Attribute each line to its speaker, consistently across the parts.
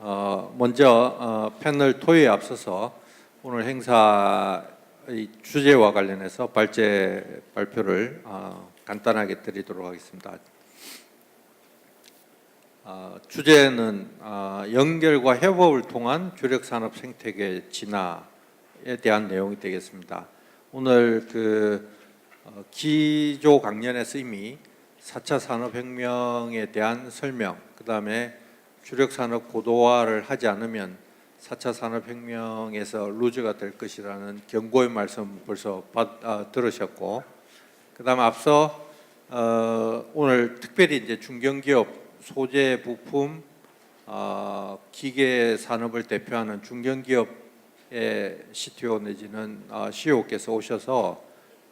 Speaker 1: 먼저 패널 토의에 앞서서 오늘 행사의 주제와 관련해서 발표를 간단하게 드리도록 하겠습니다. 주제는 연결과 협업을 통한 주력산업 생태계 진화에 대한 내용이 되겠습니다. 오늘 기조 강연에서 이미 4차 산업혁명에 대한 설명, 그 다음에 주력산업 고도화를 하지 않으면 4차 산업혁명에서 루즈가 될 것이라는 경고의 말씀 벌써 들으셨고, 그 다음에 앞서 오늘 특별히 이제 중견기업 소재 부품 기계 산업을 대표하는 중견기업의 CTO 내지는 CEO께서 오셔서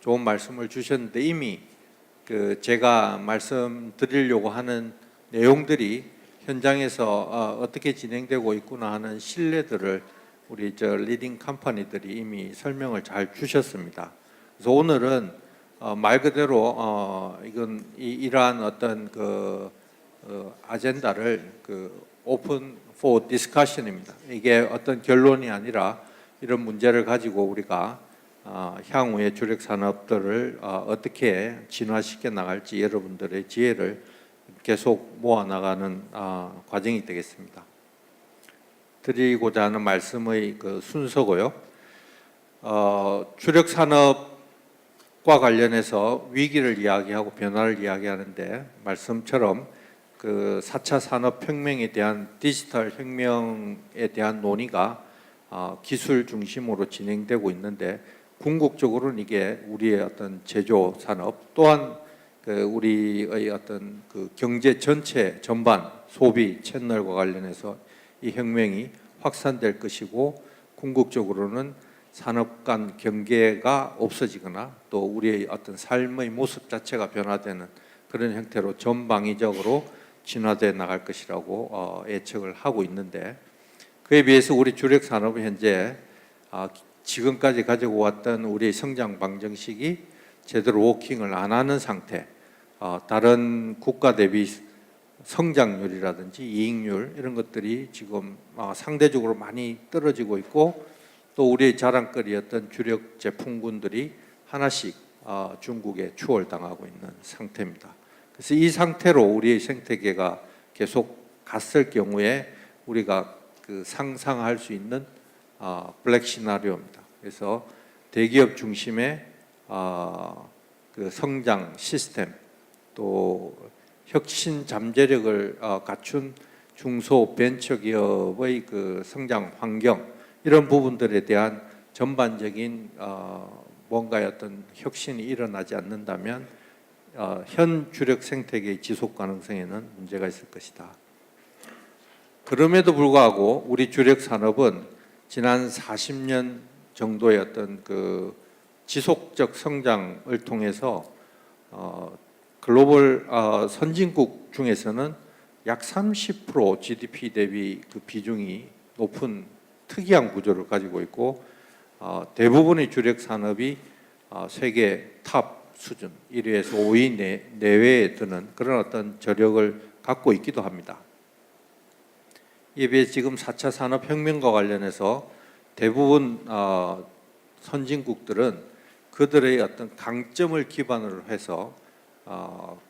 Speaker 1: 좋은 말씀을 주셨는데, 이미 제가 말씀드리려고 하는 내용들이 현장에서 어떻게 진행되고 있구나 하는 신뢰들을 우리 리딩 컴퍼니들이 이미 설명을 잘 주셨습니다. 그래서 오늘은 말 그대로 이러한 어떤 아젠다를 오픈 포 디스커션입니다. 이게 어떤 결론이 아니라 이런 문제를 가지고 우리가 향후의 주력 산업들을 어떻게 진화시켜 나갈지 여러분들의 지혜를 계속 모아나가는 과정이 되겠습니다. 드리고자 하는 말씀의 순서고요. 주력 산업과 관련해서 위기를 이야기하고 변화를 이야기하는데, 말씀처럼 4차 산업혁명에 대한 디지털 혁명에 대한 논의가 기술 중심으로 진행되고 있는데, 궁극적으로는 이게 우리의 어떤 제조 산업 또한 우리의 어떤 경제 전체 전반 소비 채널과 관련해서 이 혁명이 확산될 것이고, 궁극적으로는 산업 간 경계가 없어지거나 또 우리의 어떤 삶의 모습 자체가 변화되는 그런 형태로 전방위적으로 진화되어 나갈 것이라고 예측을 하고 있는데, 그에 비해서 우리 주력 산업은 현재 지금까지 가지고 왔던 우리의 성장 방정식이 제대로 워킹을 안 하는 상태, 다른 국가 대비 성장률이라든지 이익률 이런 것들이 지금 상대적으로 많이 떨어지고 있고, 또 우리의 자랑거리였던 주력 제품군들이 하나씩 중국에 추월당하고 있는 상태입니다. 그래서 이 상태로 우리의 생태계가 계속 갔을 경우에 우리가 상상할 수 있는 블랙 시나리오입니다. 그래서 대기업 중심의 성장 시스템, 또 혁신 잠재력을 갖춘 중소 벤처기업의 성장 환경, 이런 부분들에 대한 전반적인 뭔가의 어떤 혁신이 일어나지 않는다면 현 주력 생태계의 지속 가능성에는 문제가 있을 것이다. 그럼에도 불구하고 우리 주력 산업은 지난 40년 정도의 어떤 지속적 성장을 통해서 글로벌 선진국 중에서는 약 30% GDP 대비 비중이 높은 특이한 구조를 가지고 있고, 대부분의 주력 산업이 세계 탑 수준 1위에서 5위 내외에 드는 그런 어떤 저력을 갖고 있기도 합니다. 이에 비해 지금 4차 산업혁명과 관련해서 대부분 선진국들은 그들의 어떤 강점을 기반으로 해서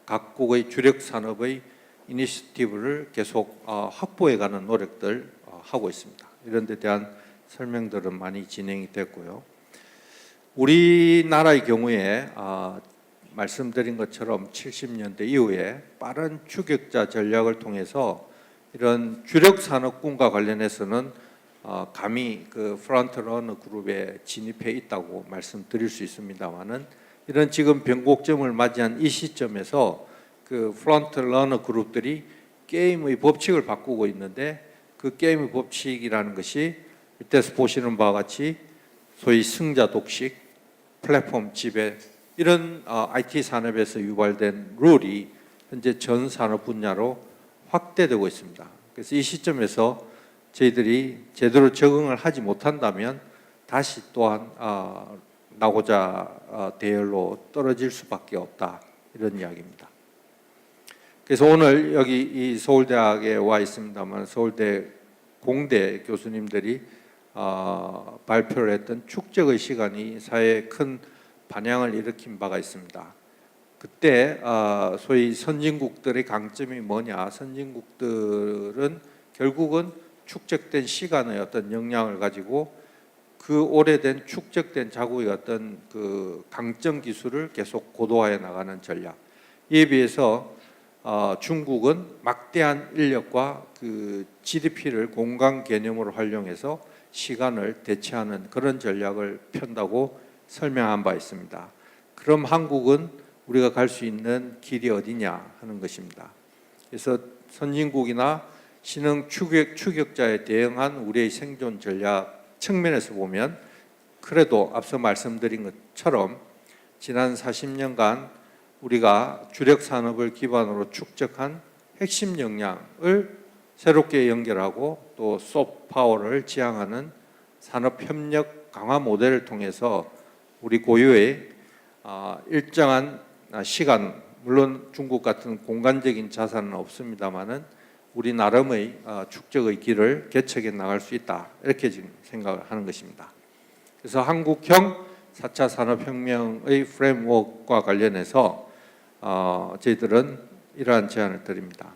Speaker 1: 각국의 주력 산업의 이니시티브를 계속 확보해가는 노력들 하고 있습니다. 이런 데 대한 설명들은 많이 진행이 됐고요. 우리나라의 경우에 말씀드린 것처럼 70년대 이후에 빠른 추격자 전략을 통해서 이런 주력 산업군과 관련해서는 감히 프론트러너 그룹에 진입해 있다고 말씀드릴 수 있습니다만은, 이런 지금 변곡점을 맞이한 이 시점에서 프론트러너 그룹들이 게임의 법칙을 바꾸고 있는데, 그 게임의 법칙이라는 것이 밑에서 보시는 바와 같이 소위 승자 독식, 플랫폼 지배, 이런 IT 산업에서 유발된 룰이 현재 전 산업 분야로 확대되고 있습니다. 그래서 이 시점에서 저희들이 제대로 적응을 하지 못한다면 다시 또한 나고자 대열로 떨어질 수밖에 없다, 이런 이야기입니다. 그래서 오늘 여기 이 서울대학에 와 있습니다만, 서울대 공대 교수님들이 발표를 했던 축적의 시간이 사회에 큰 반향을 일으킨 바가 있습니다. 그때 소위 선진국들의 강점이 뭐냐? 선진국들은 결국은 축적된 시간의 어떤 역량을 가지고 그 오래된 축적된 자국의 어떤 그 강점 기술을 계속 고도화해 나가는 전략. 이에 비해서 중국은 막대한 인력과 그 GDP를 공간 개념으로 활용해서 시간을 대체하는 그런 전략을 편다고 설명한 바 있습니다. 그럼 한국은 우리가 갈 수 있는 길이 어디냐 하는 것입니다. 그래서 선진국이나 신흥 추격자에 대응한 우리의 생존 전략 측면에서 보면 그래도 앞서 말씀드린 것처럼 지난 40년간 우리가 주력 산업을 기반으로 축적한 핵심 역량을 새롭게 연결하고 또 소프트 파워를 지향하는 산업 협력 강화 모델을 통해서 우리 고유의 일정한 시간, 물론 중국 같은 공간적인 자산은 없습니다만은 우리 나름의 축적의 길을 개척해 나갈 수 있다, 이렇게 지금 생각을 하는 것입니다. 그래서 한국형 4차 산업혁명의 프레임워크와 관련해서 저희들은 이러한 제안을 드립니다.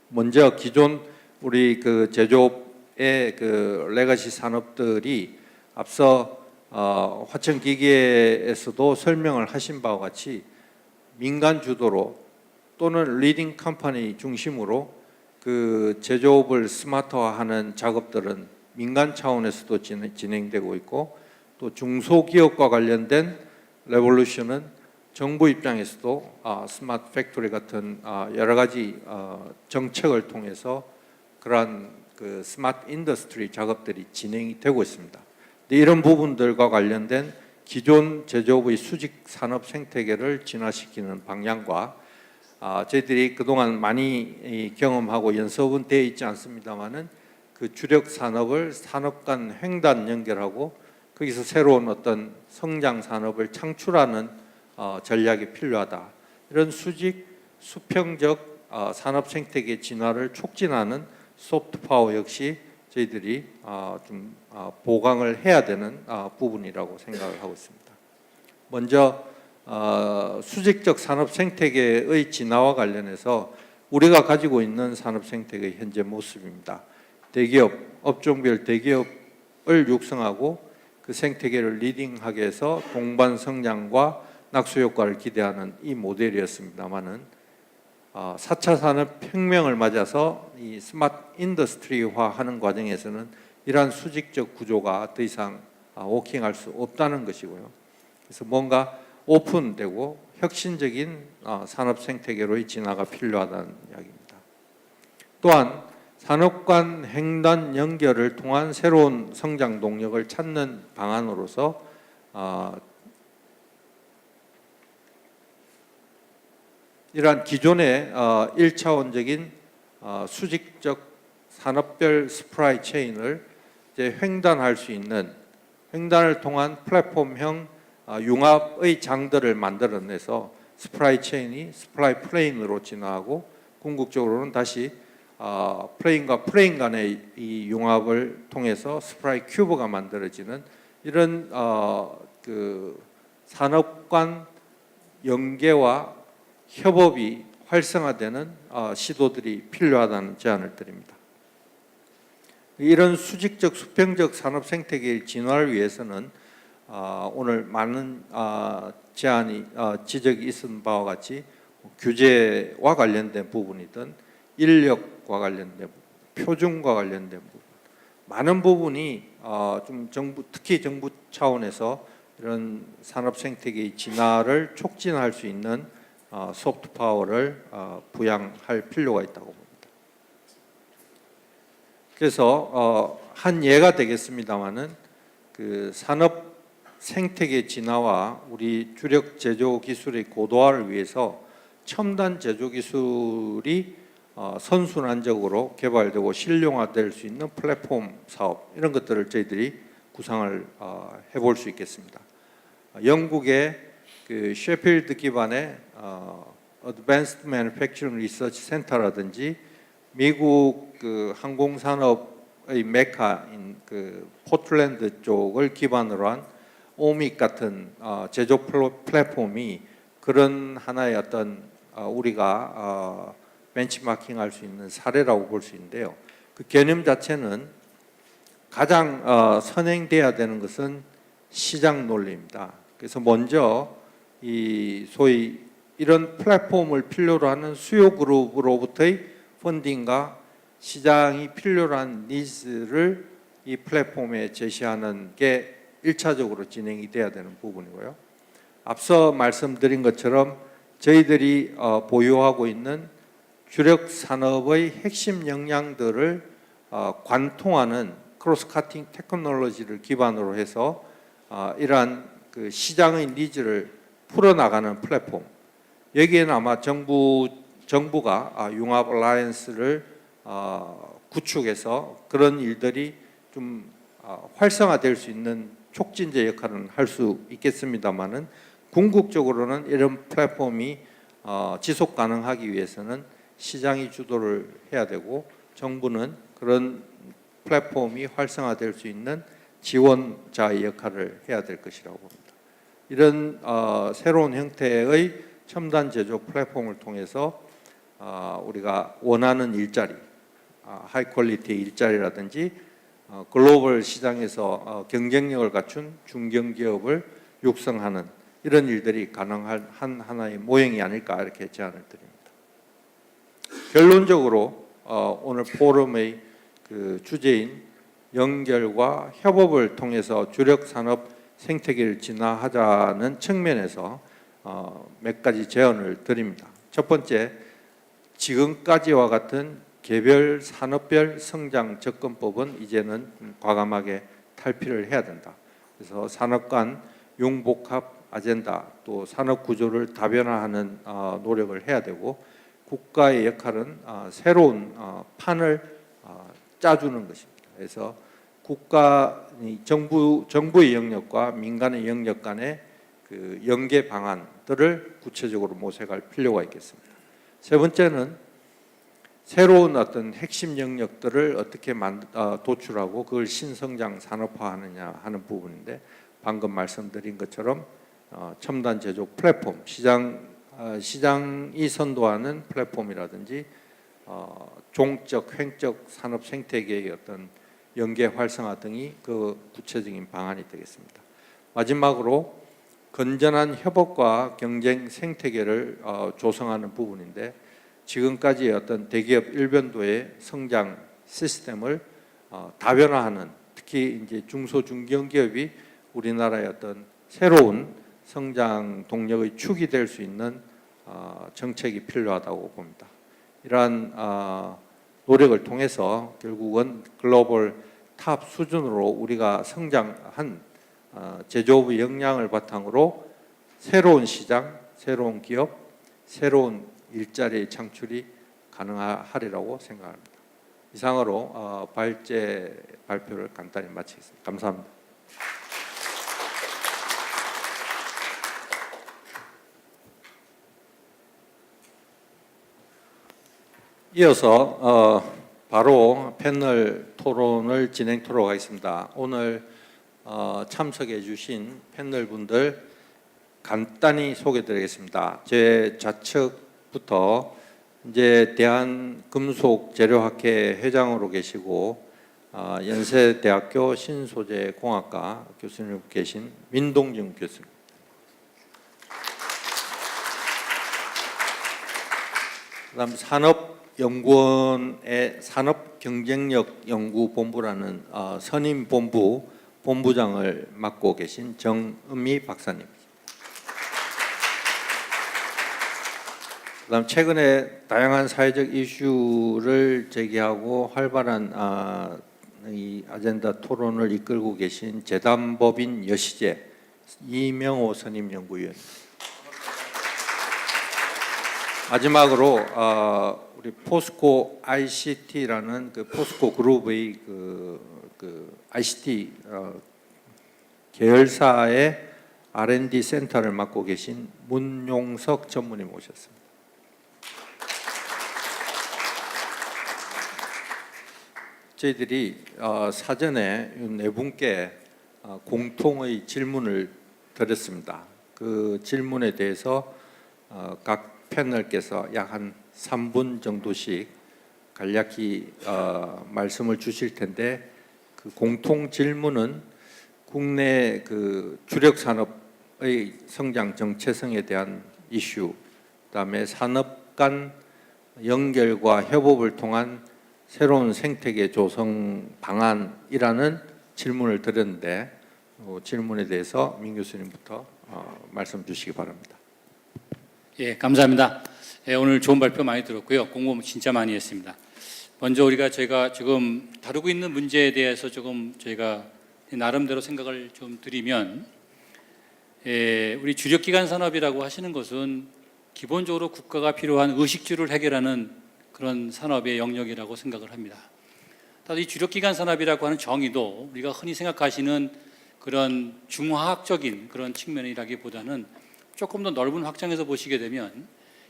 Speaker 1: 먼저 기존 우리 그 제조업의 그 레거시 산업들이 앞서 화천기계에서도 설명을 하신 바와 같이 민간 주도로 또는 리딩 컴퍼니 중심으로 그 제조업을 스마트화하는 작업들은 민간 차원에서도 진행되고 있고, 또 중소기업과 관련된 레볼루션은 정부 입장에서도 스마트 팩토리 같은 여러 가지 정책을 통해서 그러한 그 스마트 인더스트리 작업들이 진행이 되고 있습니다. 이런 부분들과 관련된 기존 제조업의 수직 산업 생태계를 진화시키는 방향과 저희들이 그동안 많이 경험하고 연습은 되어 있지 않습니다만은 그 주력 산업을 산업 간 횡단 연결하고 거기서 새로운 어떤 성장 산업을 창출하는 전략이 필요하다. 이런 수직 수평적 산업 생태계 진화를 촉진하는 소프트 파워 역시 저희들이 좀 보강을 해야 되는 부분이라고 생각을 하고 있습니다. 먼저 수직적 산업 생태계의 진화와 관련해서 우리가 가지고 있는 산업 생태계의 현재 모습입니다. 대기업, 업종별 대기업을 육성하고 그 생태계를 리딩하게 해서 동반 성장과 낙수 효과를 기대하는 이 모델이었습니다만은 4차 산업혁명을 맞아서 이 스마트 인더스트리화하는 과정에서는 이러한 수직적 구조가 더 이상 워킹할 수 없다는 것이고요. 그래서 뭔가 오픈되고 혁신적인 산업 생태계로의 진화가 필요하다는 이야기입니다. 또한 산업 간 횡단 연결을 통한 새로운 성장 동력을 찾는 방안으로서 이러한 기존의 1차원적인 수직적 산업별 스프라이 체인을 이제 횡단할 수 있는, 횡단을 통한 플랫폼형 융합의 장들을 만들어내서 스프라이 체인이 스프라이 플레인으로 진화하고 궁극적으로는 다시 플레인과 플레인 간의 이 융합을 통해서 스프라이 큐브가 만들어지는 이런 그 산업 간 연계와 협업이 활성화되는 시도들이 필요하다는 제안을 드립니다. 이런 수직적 수평적 산업 생태계의 진화를 위해서는 오늘 많은 제안이 지적이 있은 바와 같이 규제와 관련된 부분이든 인력과 관련된 부분, 표준과 관련된 부분, 많은 부분이 좀 정부, 특히 정부 차원에서 이런 산업 생태계의 진화를 촉진할 수 있는 소프트 파워를 부양할 필요가 있다고 봅니다. 그래서 한 예가 되겠습니다마는 그 산업 생태계 진화와 우리 주력 제조 기술의 고도화를 위해서 첨단 제조 기술이 선순환적으로 개발되고 실용화될 수 있는 플랫폼 사업, 이런 것들을 저희들이 구상을 해볼 수 있겠습니다. 영국의 그 셰필드 기반의 Advanced Manufacturing Research Center라든지 미국 그 항공산업 제조의 메카인 그 포틀랜드 쪽을 기반으로 한 오믹 같은 제조 플랫폼이 그런 하나의 어떤 우리가 벤치마킹할 수 있는 사례라고 볼 수 있는데요. 그 개념 자체는 가장 선행돼야 되는 것은 시장 논리입니다. 그래서 먼저 이 소위 이런 플랫폼을 필요로 하는 수요 그룹으로부터의 펀딩과 시장이 필요로 한 니즈를 이 플랫폼에 제시하는 게 1차적으로 진행이 돼야 되는 부분이고요. 앞서 말씀드린 것처럼 저희들이 보유하고 있는 주력 산업의 핵심 역량들을 관통하는 크로스 카팅 테크놀로지를 기반으로 해서 이러한 그 시장의 니즈를 풀어나가는 플랫폼. 여기에는 아마 정부가 융합 얼라이언스를 구축해서 그런 일들이 좀 활성화될 수 있는 촉진제 역할은 할 수 있겠습니다만은 궁극적으로는 이런 플랫폼이 지속 가능하기 위해서는 시장이 주도를 해야 되고 정부는 그런 플랫폼이 활성화될 수 있는 지원자의 역할을 해야 될 것이라고 봅니다. 이런 새로운 형태의 첨단 제조 플랫폼을 통해서 우리가 원하는 일자리, 하이 퀄리티의 일자리라든지 글로벌 시장에서 경쟁력을 갖춘 중견기업을 육성하는 이런 일들이 가능한 하나의 모형이 아닐까 이렇게 제안을 드립니다. 결론적으로 오늘 포럼의 그 주제인 연결과 협업을 통해서 주력 산업 생태계를 진화하자는 측면에서 몇 가지 제언을 드립니다. 첫 번째, 지금까지와 같은 개별 산업별 성장 접근법은 이제는 과감하게 탈피를 해야 된다. 그래서 산업 간 융복합 아젠다 또 산업 구조를 다변화하는 노력을 해야 되고 국가의 역할은 새로운 판을 짜주는 것입니다. 그래서 정부의 영역과 민간의 영역 간의 그 연계 방안들을 구체적으로 모색할 필요가 있겠습니다. 세 번째는 새로운 어떤 핵심 영역들을 어떻게 도출하고 그걸 신성장 산업화하느냐 하는 부분인데 방금 말씀드린 것처럼 첨단 제조 플랫폼, 시장이 선도하는 플랫폼이라든지 종적, 횡적 산업 생태계의 어떤 연계 활성화 등이 그 구체적인 방안이 되겠습니다. 마지막으로 건전한 협업과 경쟁 생태계를 조성하는 부분인데 지금까지의 어떤 대기업 일변도의 성장 시스템을 다변화하는 특히 이제 중소 중견기업이 우리나라의 어떤 새로운 성장 동력의 축이 될 수 있는 정책이 필요하다고 봅니다. 이러한 노력을 통해서 결국은 글로벌 탑 수준으로 우리가 성장한 제조업의 역량을 바탕으로 새로운 시장, 새로운 기업, 새로운 일자리의 창출이 가능하리라고 생각합니다. 이상으로 발제 발표를 간단히 마치겠습니다. 감사합니다. 이어서 바로 패널 토론을 진행토록 하겠습니다. 오늘 참석해 주신 패널 분들 간단히 소개드리겠습니다. 제 좌측부터 이제 대한금속재료학회 회장으로 계시고 연세대학교 신소재공학과 교수님 계신 민동준 교수님. 그다음 산업연구원의 산업경쟁력연구본부라는 선임본부 본부장을 맡고 계신 정은미 박사님. 그다음 최근에 다양한 사회적 이슈를 제기하고 활발한 이 아젠다 토론을 이끌고 계신 재단법인 여시제 이명호 선임연구위원. 마지막으로 우리 포스코 ICT라는 그 포스코 그룹의 그 ICT 계열사의 R&D 센터를 맡고 계신 문용석 전무님 오셨습니다. 저희들이 사전에 네 분께 공통의 질문을 드렸습니다. 그 질문에 대해서 각 패널께서 약 한 3분 정도씩 간략히 말씀을 주실 텐데, 그 공통 질문은 국내 그 주력 산업의 성장 정체성에 대한 이슈, 그다음에 산업 간 연결과 협업을 통한 새로운 생태계 조성 방안이라는 질문을 드렸는데, 질문에 대해서 민 교수님부터 말씀 주시기 바랍니다.
Speaker 2: 예, 감사합니다. 예, 오늘 좋은 발표 많이 들었고요. 공부 진짜 많이 했습니다. 먼저 저희가 지금 다루고 있는 문제에 대해서 조금 저희가 나름대로 생각을 좀 드리면, 우리 주력기관 산업이라고 하시는 것은 기본적으로 국가가 필요한 의식주를 해결하는 그런 산업의 영역이라고 생각을 합니다. 따라서 이 주력기관 산업이라고 하는 정의도 우리가 흔히 생각하시는 그런 중화학적인 그런 측면이라기보다는 조금 더 넓은 확장해서 보시게 되면,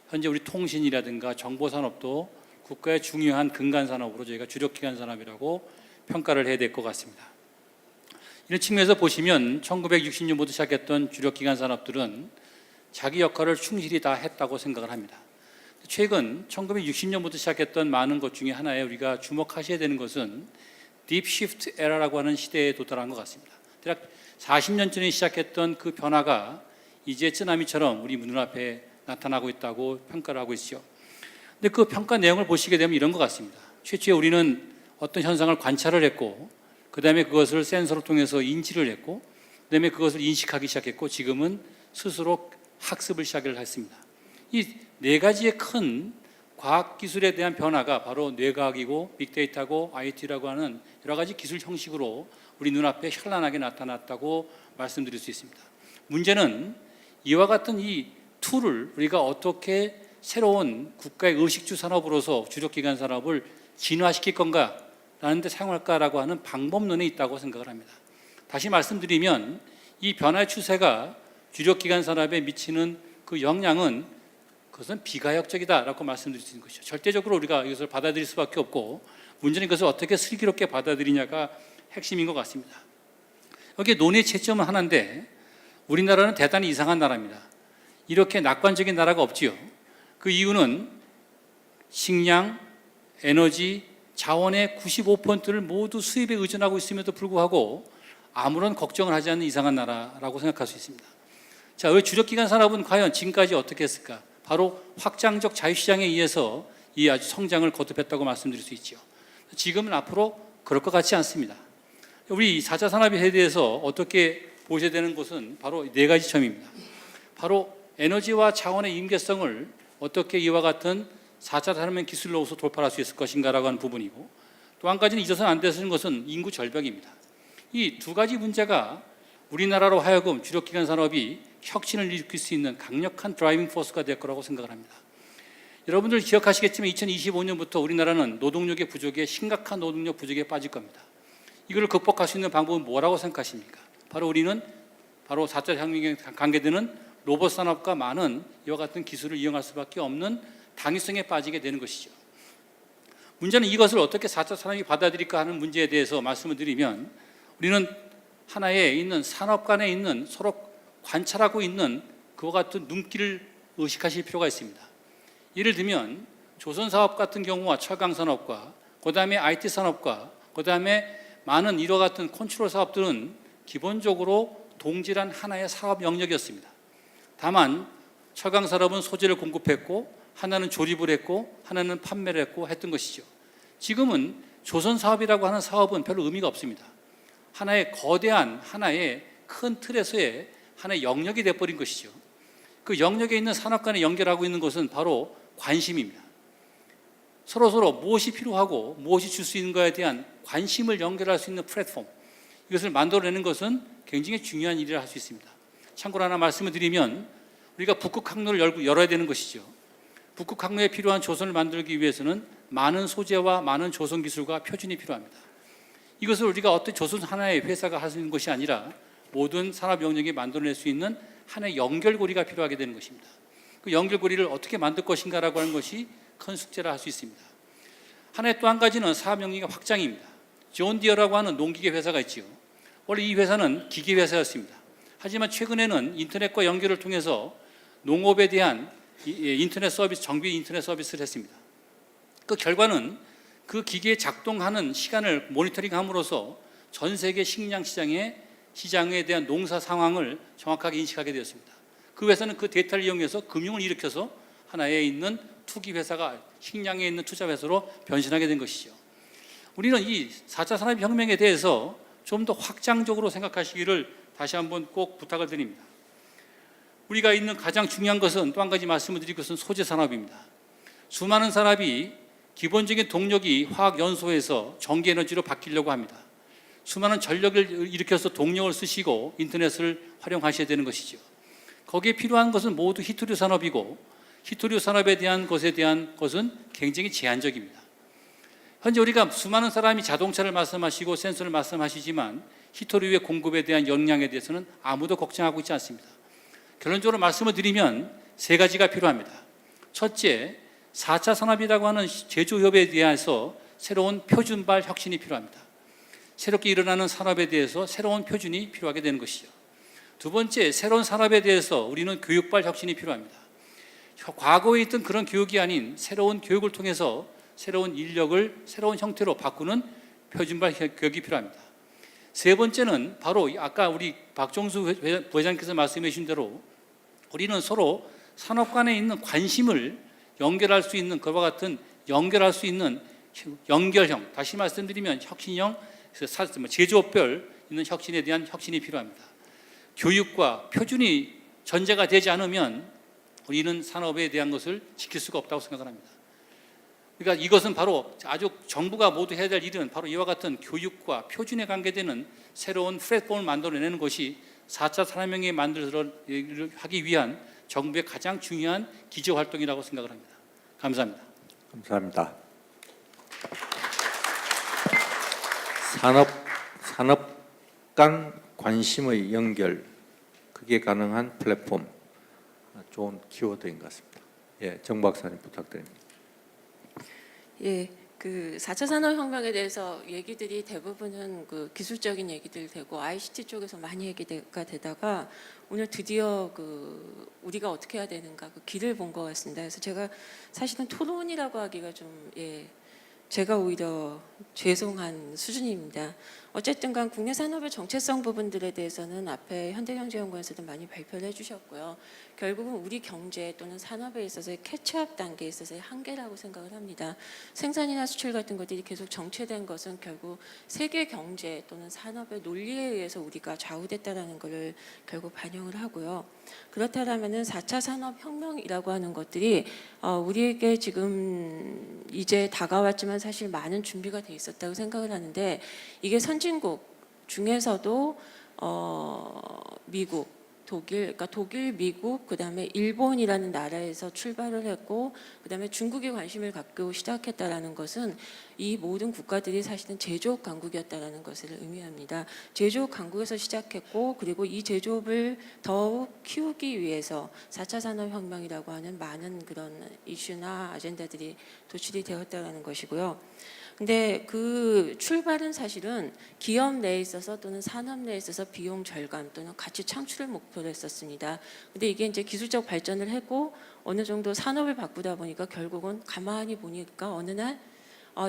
Speaker 2: 현재 우리 통신이라든가 정보산업도 국가의 중요한 근간산업으로 저희가 주력기관 산업이라고 평가를 해야 될 것 같습니다. 이런 측면에서 보시면 1960년부터 시작했던 주력기관 산업들은 자기 역할을 충실히 다 했다고 생각을 합니다. 최근 1960년부터 시작했던 많은 것 중에 하나에 우리가 주목하셔야 되는 것은 딥 시프트 에라라고 하는 시대에 도달한 것 같습니다. 대략 40년 전에 시작했던 그 변화가 이제 쓰나미처럼 우리 눈앞에 나타나고 있다고 평가를 하고 있죠. 근데 그 평가 내용을 보시게 되면 이런 것 같습니다. 최초에 우리는 어떤 현상을 관찰을 했고, 그 다음에 그것을 센서를 통해서 인지를 했고, 그 다음에 그것을 인식하기 시작했고, 지금은 스스로 학습을 시작을 했습니다. 이 네 가지의 큰 과학기술에 대한 변화가 바로 뇌과학이고 빅데이터고 IoT라고 하는 여러 가지 기술 형식으로 우리 눈앞에 현란하게 나타났다고 말씀드릴 수 있습니다. 문제는 이와 같은 이 툴을 우리가 어떻게 새로운 국가의 의식주 산업으로서 주력기관 산업을 진화시킬 건가라는 데 사용할까라고 하는 방법론에 있다고 생각을 합니다. 다시 말씀드리면 이 변화의 추세가 주력기관 산업에 미치는 그 영향은 그것은 비가역적이다라고 말씀드릴 수 있는 것이죠. 절대적으로 우리가 이것을 받아들일 수밖에 없고, 문제는 그것을 어떻게 슬기롭게 받아들이냐가 핵심인 것 같습니다. 여기에 논의 채점은 하나인데, 우리나라는 대단히 이상한 나라입니다. 이렇게 낙관적인 나라가 없지요. 그 이유는 식량, 에너지, 자원의 95%를 모두 수입에 의존하고 있음에도 불구하고 아무런 걱정을 하지 않는 이상한 나라라고 생각할 수 있습니다. 자, 왜 주력기관 산업은 과연 지금까지 어떻게 했을까? 바로 확장적 자유시장에 의해서 이 아주 성장을 거듭했다고 말씀드릴 수 있죠. 지금은 앞으로 그럴 것 같지 않습니다. 우리 4차 산업에 대해서 어떻게 보셔야 되는 것은 바로 네 가지 점입니다. 바로 에너지와 자원의 임계성을 어떻게 이와 같은 4차 산업의 기술로서 돌파할 수 있을 것인가라고 하는 부분이고, 또 한 가지는 잊어서는 안 되는 것은 인구 절벽입니다. 이 두 가지 문제가 우리나라로 하여금 주력기관 산업이 혁신을 일으킬 수 있는 강력한 드라이빙 포스가 될 거라고 생각을 합니다. 여러분들 기억하시겠지만 2025년부터 우리나라는 노동력의 부족에, 심각한 노동력 부족에 빠질 겁니다. 이걸 극복할 수 있는 방법은 뭐라고 생각하십니까? 바로 우리는 바로 4차 혁명에 관계되는 로봇 산업과 많은 이와 같은 기술을 이용할 수밖에 없는 당위성에 빠지게 되는 것이죠. 문제는 이것을 어떻게 4차 산업이 받아들일까 하는 문제에 대해서 말씀을 드리면, 우리는 하나에 있는 산업 간에 있는 서로 관찰하고 있는 그와 같은 눈길을 의식하실 필요가 있습니다. 예를 들면 조선사업 같은 경우와 철강산업과 그 다음에 IT 산업과 그 다음에 많은 이와 같은 컨트롤 사업들은 기본적으로 동질한 하나의 사업 영역이었습니다. 다만 철강산업은 소재를 공급했고, 하나는 조립을 했고, 하나는 판매를 했고 했던 것이죠. 지금은 조선사업이라고 하는 사업은 별로 의미가 없습니다. 하나의 거대한 하나의 큰 틀에서의 하나의 영역이 되어버린 것이죠. 그 영역에 있는 산업 간에 연결하고 있는 것은 바로 관심입니다. 서로 무엇이 필요하고 무엇이 줄 수 있는 것에 대한 관심을 연결할 수 있는 플랫폼, 이것을 만들어내는 것은 굉장히 중요한 일이라 할 수 있습니다. 참고로 하나 말씀을 드리면, 우리가 북극 항로를 열어야 되는 것이죠. 북극 항로에 필요한 조선을 만들기 위해서는 많은 소재와 많은 조선 기술과 표준이 필요합니다. 이것을 우리가 어떤 조선 하나의 회사가 할 수 있는 것이 아니라 모든 산업 영역에 만들어낼 수 있는 하나의 연결고리가 필요하게 되는 것입니다. 그 연결고리를 어떻게 만들 것인가라고 하는 것이 큰 숙제라 할 수 있습니다. 하나의 또 한 가지는 사업 영역의 확장입니다. 존 디어라고 하는 농기계 회사가 있지요. 원래 이 회사는 기계 회사였습니다. 하지만 최근에는 인터넷과 연결을 통해서 농업에 대한 인터넷 서비스, 정비 인터넷 서비스를 했습니다. 그 결과는 그 기계에 작동하는 시간을 모니터링함으로써 전 세계 식량 시장에 대한 농사 상황을 정확하게 인식하게 되었습니다. 그 회사는 그 데이터를 이용해서 금융을 일으켜서 하나에 있는 투기 회사가 식량에 있는 투자 회사로 변신하게 된 것이죠. 우리는 이 4차 산업혁명에 대해서 좀 더 확장적으로 생각하시기를 다시 한번 꼭 부탁을 드립니다. 우리가 있는 가장 중요한 것은 또 한 가지 말씀을 드릴 것은 소재 산업입니다. 수많은 산업이 기본적인 동력이 화학 연소에서 전기 에너지로 바뀌려고 합니다. 수많은 전력을 일으켜서 동력을 쓰시고 인터넷을 활용하셔야 되는 것이죠. 거기에 필요한 것은 모두 히토류 산업이고 히토류 산업에 대한 것은 굉장히 제한적입니다. 현재 우리가 수많은 사람이 자동차를 말씀하시고 센서를 말씀하시지만 히토류의 공급에 대한 역량에 대해서는 아무도 걱정하고 있지 않습니다. 결론적으로 말씀을 드리면 세 가지가 필요합니다. 첫째, 4차 산업이라고 하는 제조협에 대해서 새로운 표준발 혁신이 필요합니다. 새롭게 일어나는 산업에 대해서 새로운 표준이 필요하게 되는 것이죠. 두 번째, 새로운 산업에 대해서 우리는 교육발 혁신이 필요합니다. 과거에 있던 그런 교육이 아닌 새로운 교육을 통해서 새로운 인력을 새로운 형태로 바꾸는 표준발 교육이 필요합니다. 세 번째는 바로 아까 우리 박종수 부회장께서 말씀해 주신 대로 우리는 서로 산업 간에 있는 관심을 연결할 수 있는 그와 같은 연결할 수 있는 연결형, 다시 말씀드리면 혁신형, 제조업별 있는 혁신에 대한 혁신이 필요합니다. 교육과 표준이 전제가 되지 않으면 우리는 산업에 대한 것을 지킬 수가 없다고 생각을 합니다. 그러니까 이것은 바로 아주 정부가 모두 해야 될 일은 바로 이와 같은 교육과 표준에 관계되는 새로운 플랫폼을 만들어내는 것이 4차 산업혁명에 하기 위한 정부의 가장 중요한 기저활동이라고 생각을 합니다. 감사합니다.
Speaker 1: 감사합니다. 산업 간 관심의 연결, 그게 가능한 플랫폼, 좋은 키워드인 것 같습니다. 예, 정 박사님 부탁드립니다.
Speaker 3: 예, 그 4차 산업혁명에 대해서 얘기들이 대부분은 그 기술적인 얘기들 되고 ICT 쪽에서 많이 얘기가 되다가 오늘 드디어 그 우리가 어떻게 해야 되는가 그 길을 본 것 같습니다. 그래서 제가 사실은 토론이라고 하기가 좀 제가 오히려 죄송한 수준입니다. 어쨌든 간 국내 산업의 정체성 부분들에 대해서는 앞에 현대경제연구원에서도 많이 발표를 해주셨고요. 결국은 우리 경제 또는 산업에 있어서의 캐치업 단계에 있어서의 한계라고 생각을 합니다. 생산이나 수출 같은 것들이 계속 정체된 것은 결국 세계 경제 또는 산업의 논리에 의해서 우리가 좌우됐다는 것을 결국 반영을 하고요. 그렇다면은 4차 산업혁명이라고 하는 것들이 우리에게 지금 이제 다가왔지만 사실 많은 준비가 돼 있었다고 생각을 하는데 이게 선진국 중에서도 미국, 그러니까 독일, 미국, 그다음에 일본이라는 나라에서 출발을 했고 그다음에 중국이 관심을 갖고 시작했다라는 것은 이 모든 국가들이 사실은 제조업 강국이었다라는 것을 의미합니다. 제조업 강국에서 시작했고 그리고 이 제조업을 더욱 키우기 위해서 4차 산업혁명이라고 하는 많은 그런 이슈나 아젠다들이 도출이 되었다라는 것이고요. 근데 그 출발은 사실은 기업 내에 있어서 또는 산업 내에 있어서 비용 절감 또는 가치 창출을 목표로 했었습니다. 근데 이게 이제 기술적 발전을 했고 어느 정도 산업을 바꾸다 보니까 결국은 가만히 보니까 어느 날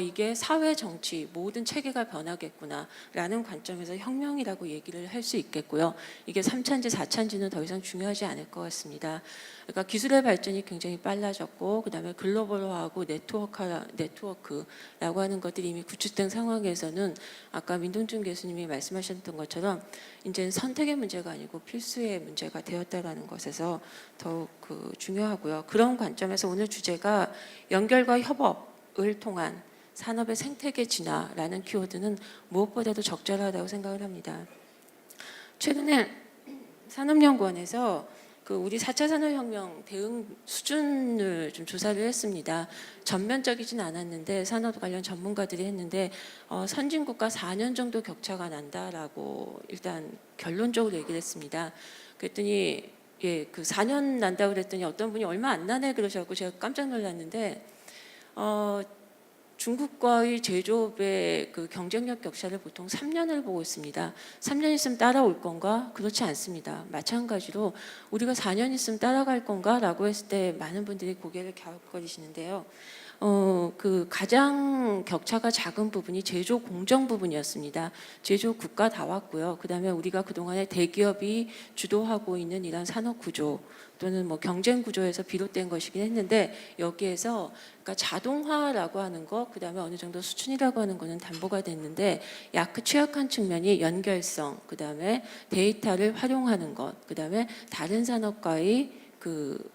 Speaker 3: 이게 사회 정치 모든 체계가 변하겠구나라는 관점에서 혁명이라고 얘기를 할 수 있겠고요. 이게 3차인지 4차인지는 더 이상 중요하지 않을 것 같습니다. 그러니까 기술의 발전이 굉장히 빨라졌고 그다음에 글로벌화하고 네트워크라고 하는 것들이 이미 구축된 상황에서는 아까 민동준 교수님이 말씀하셨던 것처럼 이제 선택의 문제가 아니고 필수의 문제가 되었다라는 것에서 더욱 중요하고요. 그런 관점에서 오늘 주제가 연결과 협업을 통한 산업의 생태계 진화라는 키워드는 무엇보다도 적절하다고 생각을 합니다. 최근에 산업연구원에서 우리 4차 산업혁명 대응 수준을 좀 조사를 했습니다. 전면적이진 않았는데 산업 관련 전문가들이 했는데 선진국과 4년 정도 격차가 난다라고 일단 결론적으로 얘기를 했습니다. 그랬더니 그 4년 난다고 그랬더니 어떤 분이 얼마 안 나네 그러셔서 제가 깜짝 놀랐는데 중국과의 제조업의 그 경쟁력 격차를 보통 3년을 보고 있습니다. 3년 있으면 따라올 건가? 그렇지 않습니다. 마찬가지로 우리가 4년 있으면 따라갈 건가라고 했을 때 많은 분들이 고개를 갸웃거리시는데요. 그 가장 격차가 작은 부분이 제조 공정 부분이었습니다. 제조 국가 다 왔고요. 그다음에 우리가 그동안에 대기업이 주도하고 있는 이런 산업 구조 또는 뭐 경쟁 구조에서 비롯된 것이긴 했는데 여기에서 그러니까 자동화라고 하는 것, 그다음에 어느 정도 수준이라고 하는 거는 담보가 됐는데 약간 취약한 측면이 연결성, 그다음에 데이터를 활용하는 것, 그다음에 다른 산업과의 그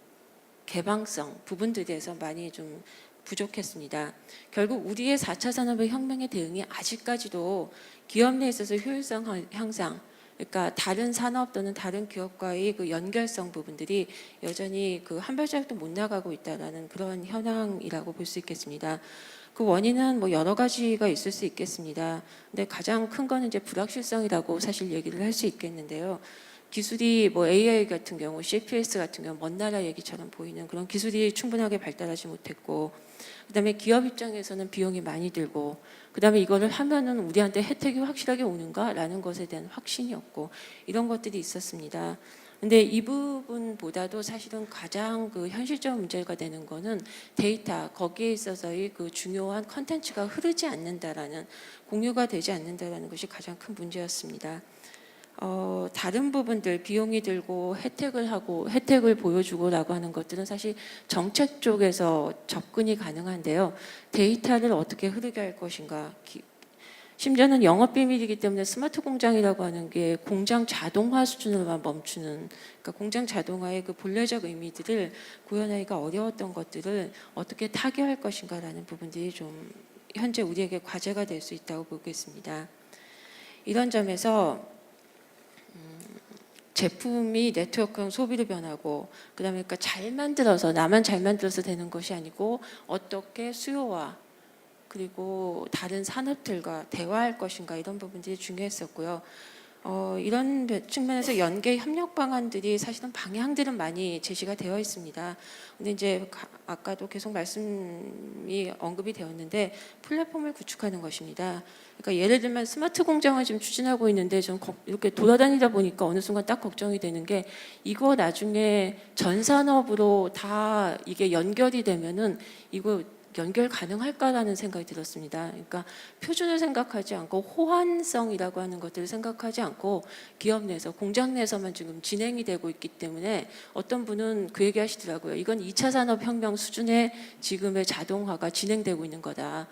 Speaker 3: 개방성 부분들에서 많이 좀 부족했습니다. 결국 우리의 4차 산업의 혁명의 대응이 아직까지도 기업 내에 있어서 효율성 향상, 그러니까 다른 산업 또는 다른 기업과의 그 연결성 부분들이 여전히 그 한 발자국도 못 나가고 있다라는 그런 현황이라고 볼 수 있겠습니다. 그 원인은 뭐 여러 가지가 있을 수 있겠습니다. 근데 가장 큰 거는 이제 불확실성이라고 사실 얘기를 할 수 있겠는데요. 기술이 뭐 AI 같은 경우, CPS 같은 경우 먼 나라 얘기처럼 보이는 그런 기술이 충분하게 발달하지 못했고, 그다음에 기업 입장에서는 비용이 많이 들고, 그다음에 이거를 하면은 우리한테 혜택이 확실하게 오는가라는 것에 대한 확신이 없고 이런 것들이 있었습니다. 근데 이 부분보다도 사실은 가장 그 현실적 문제가 되는 거는 데이터, 거기에 있어서의 그 중요한 컨텐츠가 흐르지 않는다라는, 공유가 되지 않는다라는 것이 가장 큰 문제였습니다. 다른 부분들 비용이 들고 혜택을 보여주고라고 하는 것들은 사실 정책 쪽에서 접근이 가능한데요. 데이터를 어떻게 흐르게 할 것인가, 심지어는 영업 비밀이기 때문에 스마트 공장이라고 하는 게 공장 자동화 수준으로만 멈추는, 그러니까 공장 자동화의 그 본래적 의미들을 구현하기가 어려웠던 것들을 어떻게 타개할 것인가라는 부분들이 좀 현재 우리에게 과제가 될 수 있다고 보겠습니다. 이런 점에서 제품이 네트워크형 소비로 변하고, 그다음에 그러니까 잘 만들어서, 나만 잘 만들어서 되는 것이 아니고 어떻게 수요와 그리고 다른 산업들과 대화할 것인가, 이런 부분들이 중요했었고요. 이런 측면에서 연계 협력 방안들이 사실은 방향들은 많이 제시가 되어 있습니다. 근데 이제 아까도 계속 말씀이 언급이 되었는데 플랫폼을 구축하는 것입니다. 그러니까 예를 들면 스마트 공장을 지금 추진하고 있는데 좀 이렇게 돌아다니다 보니까 어느 순간 딱 걱정이 되는 게, 이거 나중에 전 산업으로 다 이게 연결이 되면은 이거 연결 가능할까라는 생각이 들었습니다. 그러니까 표준을 생각하지 않고 호환성이라고 하는 것들을 생각하지 않고 기업 내에서, 공장 내에서만 지금 진행이 되고 있기 때문에 어떤 분은 그 얘기 하시더라고요. 이건 2차 산업혁명 수준의 지금의 자동화가 진행되고 있는 거다.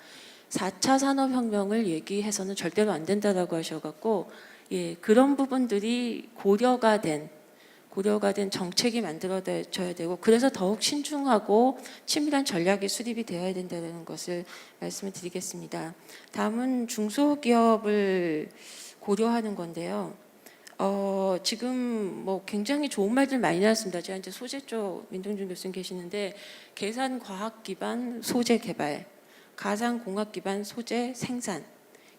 Speaker 3: 4차 산업혁명을 얘기해서는 절대로 안 된다라고 하셔갖고, 예, 그런 부분들이 고려가 된 정책이 만들어져야 되고, 그래서 더욱 신중하고 치밀한 전략이 수립이 되어야 된다는 것을 말씀을 드리겠습니다. 다음은 중소기업을 고려하는 건데요. 지금 뭐 굉장히 좋은 말들 많이 나왔습니다. 제가 이제 소재 쪽 민동준 교수님 계시는데, 계산과학 기반 소재 개발, 가상공학 기반 소재 생산,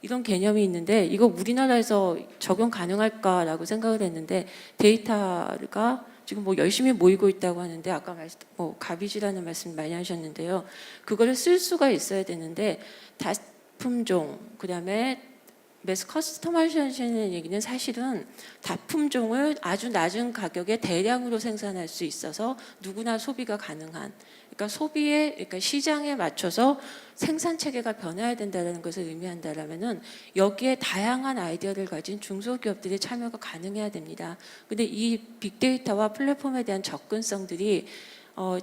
Speaker 3: 이런 개념이 있는데 이거 우리나라에서 적용 가능할까라고 생각을 했는데, 데이터가 지금 뭐 열심히 모이고 있다고 하는데, 아까 뭐 가비지라는 말씀 많이 하셨는데요. 그거를 쓸 수가 있어야 되는데, 다품종, 그다음에 매스 커스터마이제이션의 얘기는 사실은 다품종을 아주 낮은 가격에 대량으로 생산할 수 있어서 누구나 소비가 가능한, 그러니까 시장에 맞춰서 생산 체계가 변화해야 된다는 것을 의미한다라면은 여기에 다양한 아이디어를 가진 중소기업들의 참여가 가능해야 됩니다. 근데 이 빅데이터와 플랫폼에 대한 접근성들이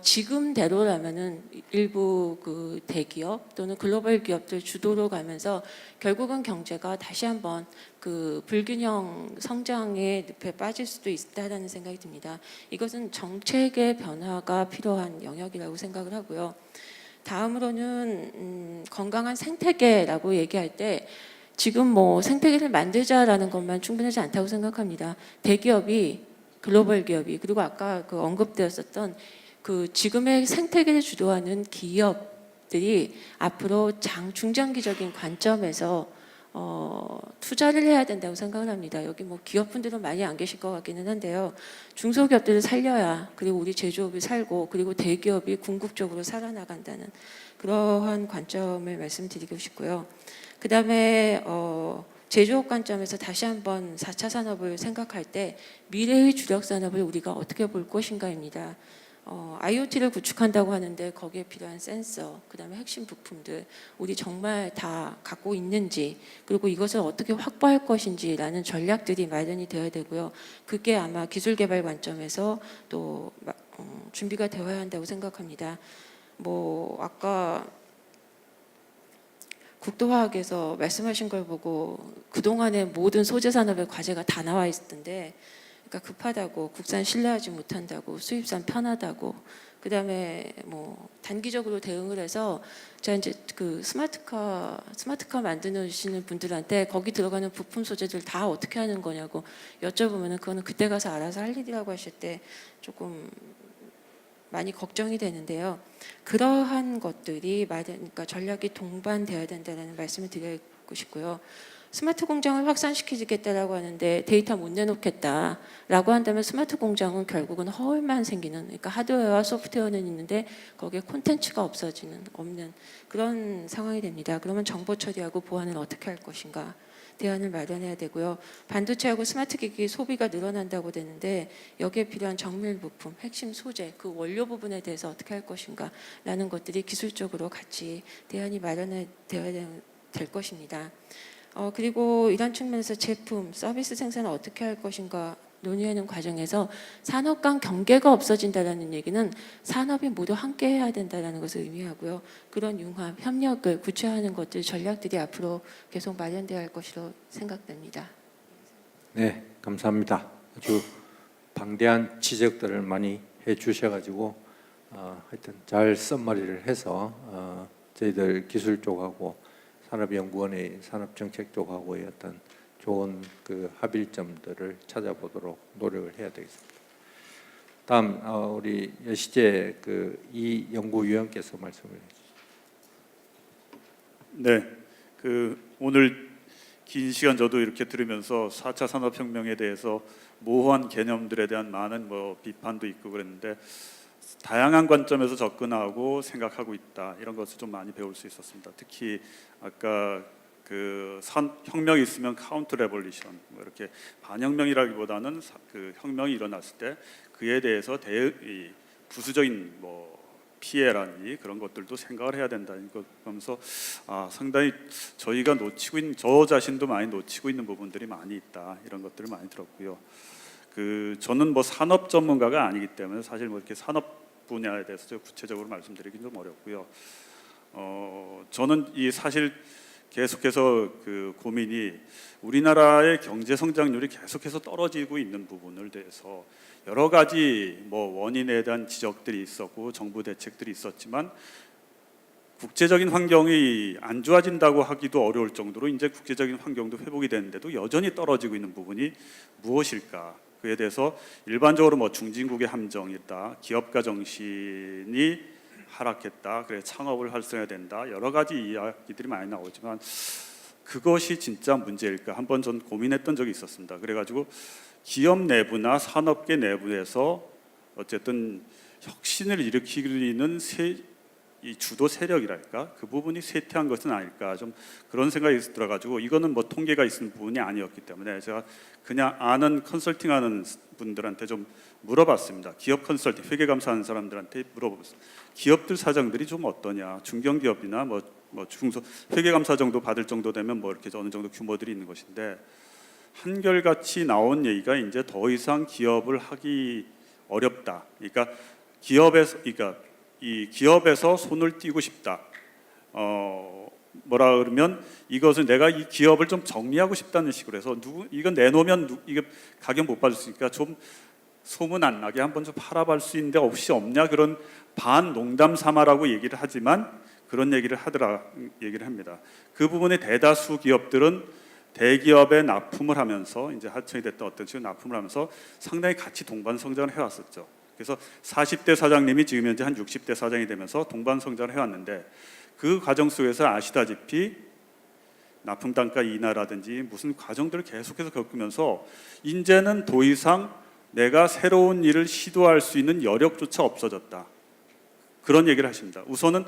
Speaker 3: 지금대로라면은 일부 그 대기업 또는 글로벌 기업들 주도로 가면서 결국은 경제가 다시 한번 그 불균형 성장의 늪에 빠질 수도 있다라는 생각이 듭니다. 이것은 정책의 변화가 필요한 영역이라고 생각을 하고요. 다음으로는 건강한 생태계라고 얘기할 때 지금 뭐 생태계를 만들자라는 것만 충분하지 않다고 생각합니다. 대기업이, 글로벌 기업이, 그리고 아까 그 언급되었었던 그 지금의 생태계를 주도하는 기업들이 앞으로 중장기적인 관점에서 투자를 해야 된다고 생각을 합니다. 여기 뭐 기업분들은 많이 안 계실 것 같기는 한데요. 중소기업들을 살려야 그리고 우리 제조업이 살고 그리고 대기업이 궁극적으로 살아나간다는 그러한 관점을 말씀드리고 싶고요. 그다음에 제조업 관점에서 다시 한번 4차 산업을 생각할 때 미래의 주력 산업을 우리가 어떻게 볼 것인가입니다. IoT를 구축한다고 하는데 거기에 필요한 센서, 그다음에 핵심 부품들 우리 정말 다 갖고 있는지, 그리고 이것을 어떻게 확보할 것인지라는 전략들이 마련이 되어야 되고요. 그게 아마 기술 개발 관점에서 또 준비가 되어야 한다고 생각합니다. 뭐 아까 국토화학에서 말씀하신 걸 보고 그동안의 모든 소재 산업의 과제가 다 나와 있었던데, 그러니까 급하다고, 국산 신뢰하지 못한다고, 수입산 편하다고, 그다음에 뭐 단기적으로 대응을 해서 제가 이제 그 스마트카 만드시는 분들한테 거기 들어가는 부품 소재들 다 어떻게 하는 거냐고 여쭤보면은 그거는 그때 가서 알아서 할 일이라고 하실 때 조금 많이 걱정이 되는데요. 그러한 것들이 그러니까 전략이 동반되어야 된다는 말씀을 드리고 싶고요. 스마트 공장을 확산시키겠다라고 하는데 데이터 못 내놓겠다라고 한다면 스마트 공장은 결국은 허울만 생기는, 그러니까 하드웨어와 소프트웨어는 있는데 거기에 콘텐츠가 없는 그런 상황이 됩니다. 그러면 정보 처리하고 보안을 어떻게 할 것인가 대안을 마련해야 되고요. 반도체하고 스마트 기기 소비가 늘어난다고 되는데 여기에 필요한 정밀 부품, 핵심 소재, 그 원료 부분에 대해서 어떻게 할 것인가라는 것들이 기술적으로 같이 대안이 마련되어야 될 것입니다. 그리고 이런 측면에서 제품, 서비스 생산을 어떻게 할 것인가 논의하는 과정에서 산업 간 경계가 없어진다는 얘기는 산업이 모두 함께 해야 된다는 것을 의미하고요. 그런 융합, 협력을 구체화하는 것들, 전략들이 앞으로 계속 마련되어야 할 것으로 생각됩니다.
Speaker 1: 네, 감사합니다. 아주 방대한 지적들을 많이 해주셔가지고 하여튼 잘 썸머리를 해서 저희들 기술 쪽하고 산업연구원의 산업정책 쪽하고의 어떤 좋은 그 합일점들을 찾아보도록 노력을 해야 되겠습니다. 다음 우리 여시재 그 이 연구위원께서 말씀을 해주시죠.
Speaker 4: 네, 그 오늘 긴 시간 저도 이렇게 들으면서 4차 산업혁명에 대해서 모호한 개념들에 대한 많은 뭐 비판도 있고 그랬는데 다양한 관점에서 접근하고 생각하고 있다, 이런 것을 좀 많이 배울 수 있었습니다. 특히 아까 그 혁명이 있으면 카운터 레볼루션, 뭐 이렇게 반혁명이라기보다는 그 혁명이 일어났을 때 그에 대해서 부수적인 뭐 피해라니 그런 것들도 생각을 해야 된다는 것 보면서 상당히 저희가 놓치고 있는, 저 자신도 많이 놓치고 있는 부분들이 많이 있다, 이런 것들을 많이 들었고요. 저는 뭐 산업 전문가가 아니기 때문에 사실 뭐 이렇게 산업 분야에 대해서 구체적으로 말씀드리긴 좀 어렵고요. 저는 사실 계속해서 그 고민이 우리나라의 경제 성장률이 계속해서 떨어지고 있는 부분을 대해서 여러 가지 뭐 원인에 대한 지적들이 있었고 정부 대책들이 있었지만 국제적인 환경이 안 좋아진다고 하기도 어려울 정도로 이제 국제적인 환경도 회복이 됐는데도 여전히 떨어지고 있는 부분이 무엇일까? 그에 대해서 일반적으로 뭐 중진국의 함정이다, 기업가 정신이 하락했다, 그래 창업을 활성화해야 된다, 여러 가지 이야기들이 많이 나오지만 그것이 진짜 문제일까 한번 전 고민했던 적이 있었습니다. 그래가지고 기업 내부나 산업계 내부에서 어쨌든 혁신을 일으키는 이 주도 세력이랄까, 그 부분이 쇠퇴한 것은 아닐까, 좀 그런 생각이 들어가지고 이거는 뭐 통계가 있는 부분이 아니었기 때문에 제가 그냥 아는 컨설팅하는 분들한테 좀 물어봤습니다. 기업 컨설팅, 회계감사하는 사람들한테 물어봤습니다. 기업들 사정들이 좀 어떠냐, 중견기업이나 뭐 중소 회계감사 정도 받을 정도 되면 뭐 이렇게 어느 정도 규모들이 있는 것인데 한결같이 나온 얘기가 이제 더 이상 기업을 하기 어렵다. 그러니까 이 기업에서 손을 띄고 싶다. 뭐라 그러면 이것은 내가 이 기업을 좀 정리하고 싶다는 식으로 해서 이건 내놓으면 이게 가격 못 받을 수 있으니까 좀 소문 안 나게 한번 좀 팔아볼 수 있는데 혹시 없냐, 그런 반 농담 삼아라고 얘기를 하지만 그런 얘기를 합니다. 그 부분에 대다수 기업들은 대기업에 납품을 하면서 이제 하청이 됐던 어떤 식으로 납품을 하면서 상당히 같이 동반 성장을 해왔었죠. 그래서 40대 사장님이 지금 현재 한 60대 사장이 되면서 동반 성장을 해왔는데 그 과정 속에서 아시다시피 납품 단가 인하라든지 무슨 과정들을 계속해서 겪으면서 이제는 더 이상 내가 새로운 일을 시도할 수 있는 여력조차 없어졌다. 그런 얘기를 하십니다. 우선은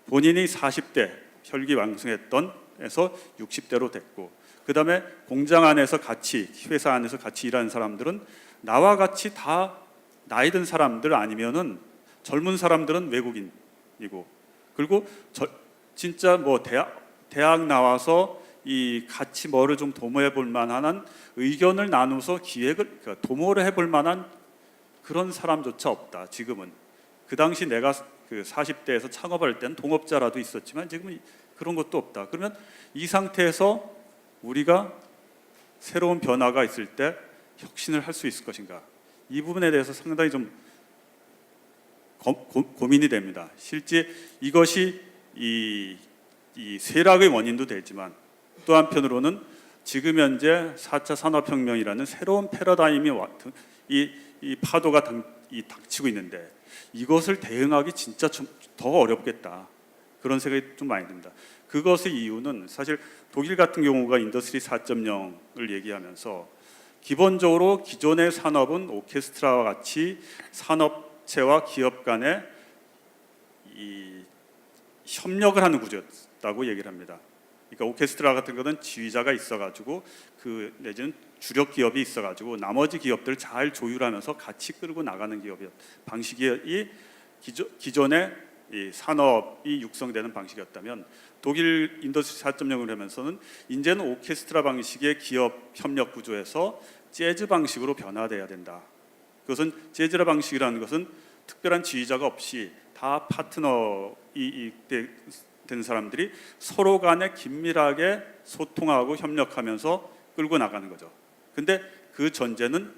Speaker 4: 본인이 40대 혈기왕성했던 에서 60대로 됐고, 그 다음에 공장 안에서 같이, 회사 안에서 같이 일하는 사람들은 나와 같이 다 나이 든 사람들 아니면은 젊은 사람들은 외국인이고, 그리고 진짜 뭐 대학 나와서 이 같이 뭐를 좀 도모해 볼 만한 의견을 나누어서 그러니까 도모를 해볼 만한 그런 사람조차 없다. 지금은. 그 당시 내가 그 40대에서 창업할 때는 동업자라도 있었지만 지금은 그런 것도 없다. 그러면 이 상태에서 우리가 새로운 변화가 있을 때 혁신을 할 수 있을 것인가? 이 부분에 대해서 상당히 좀 고민이 됩니다. 실제 이것이 이 쇠락의 원인도 되지만 또 한편으로는 지금 현재 4차 산업혁명이라는 새로운 패러다임이 이 파도가 닥치고 있는데 이것을 대응하기 진짜 좀 더 어렵겠다. 그런 생각이 좀 많이 듭니다. 그것의 이유는 사실 독일 같은 경우가 인더스트리 4.0을 얘기하면서 기본적으로 기존의 산업은 오케스트라와 같이 산업체와 기업 간의 이 협력을 하는 구조였다고 얘기를 합니다. 그러니까 오케스트라 같은 거는 지휘자가 있어가지고 그 내지는 주력 기업이 있어가지고 나머지 기업들을 잘 조율하면서 같이 끌고 나가는 방식이 기존의 이 산업이 육성되는 방식이었다면 독일 인더스트리 4.0을 하면서는 이제는 오케스트라 방식의 기업 협력 구조에서 재즈 방식으로 변화돼야 된다. 그것은 재즈라 방식이라는 것은 특별한 지휘자가 없이 다 파트너이 된 사람들이 서로 간에 긴밀하게 소통하고 협력하면서 끌고 나가는 거죠. 근데 그 전제는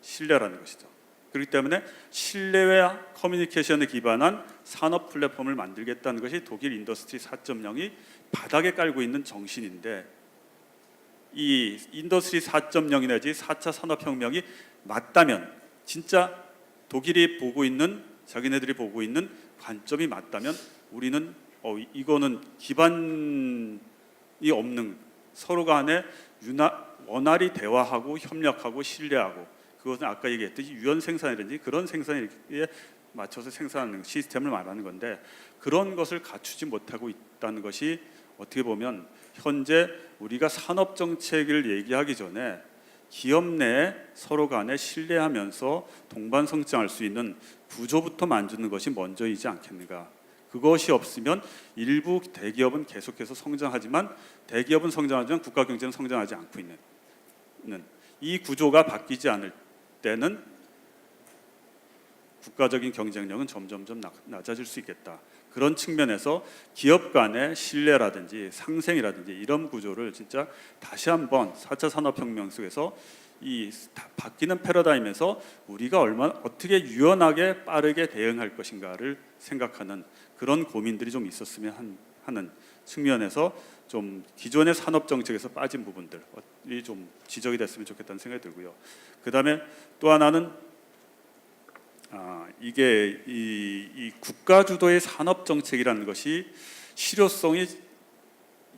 Speaker 4: 신뢰라는 것이죠. 그렇기 때문에 신뢰와 커뮤니케이션에 기반한 산업 플랫폼을 만들겠다는 것이 독일 인더스트리 4.0이 바닥에 깔고 있는 정신인데, 이 인더스트리 4.0이 내지 4차 산업혁명이 맞다면, 진짜 독일이 보고 있는, 자기네들이 보고 있는 관점이 맞다면 우리는 이거는 기반이 없는, 서로 간에 원활히 대화하고 협력하고 신뢰하고, 그것은 아까 얘기했듯이 유연 생산이라든지 그런 생산에 맞춰서 생산하는 시스템을 말하는 건데, 그런 것을 갖추지 못하고 있다는 것이 어떻게 보면 현재 우리가 산업 정책을 얘기하기 전에 기업 내에 서로 간에 신뢰하면서 동반 성장할 수 있는 구조부터 만드는 것이 먼저이지 않겠는가. 그것이 없으면 일부 대기업은 계속해서 성장하지만 대기업은 성장하지만 국가 경제는 성장하지 않고 있는 이 구조가 바뀌지 않을 때는 국가적인 경쟁력은 점점점 낮아질 수 있겠다. 그런 측면에서 기업 간의 신뢰라든지 상생이라든지 이런 구조를 진짜 다시 한번 4차 산업혁명 속에서 이 바뀌는 패러다임에서 우리가 어떻게 유연하게 빠르게 대응할 것인가를 생각하는 그런 고민들이 좀 있었으면 하는 측면에서 좀 기존의 산업 정책에서 빠진 부분들이 좀 지적이 됐으면 좋겠다는 생각이 들고요. 그 다음에 또 하나는 이게 이 국가 주도의 산업 정책이라는 것이 실효성이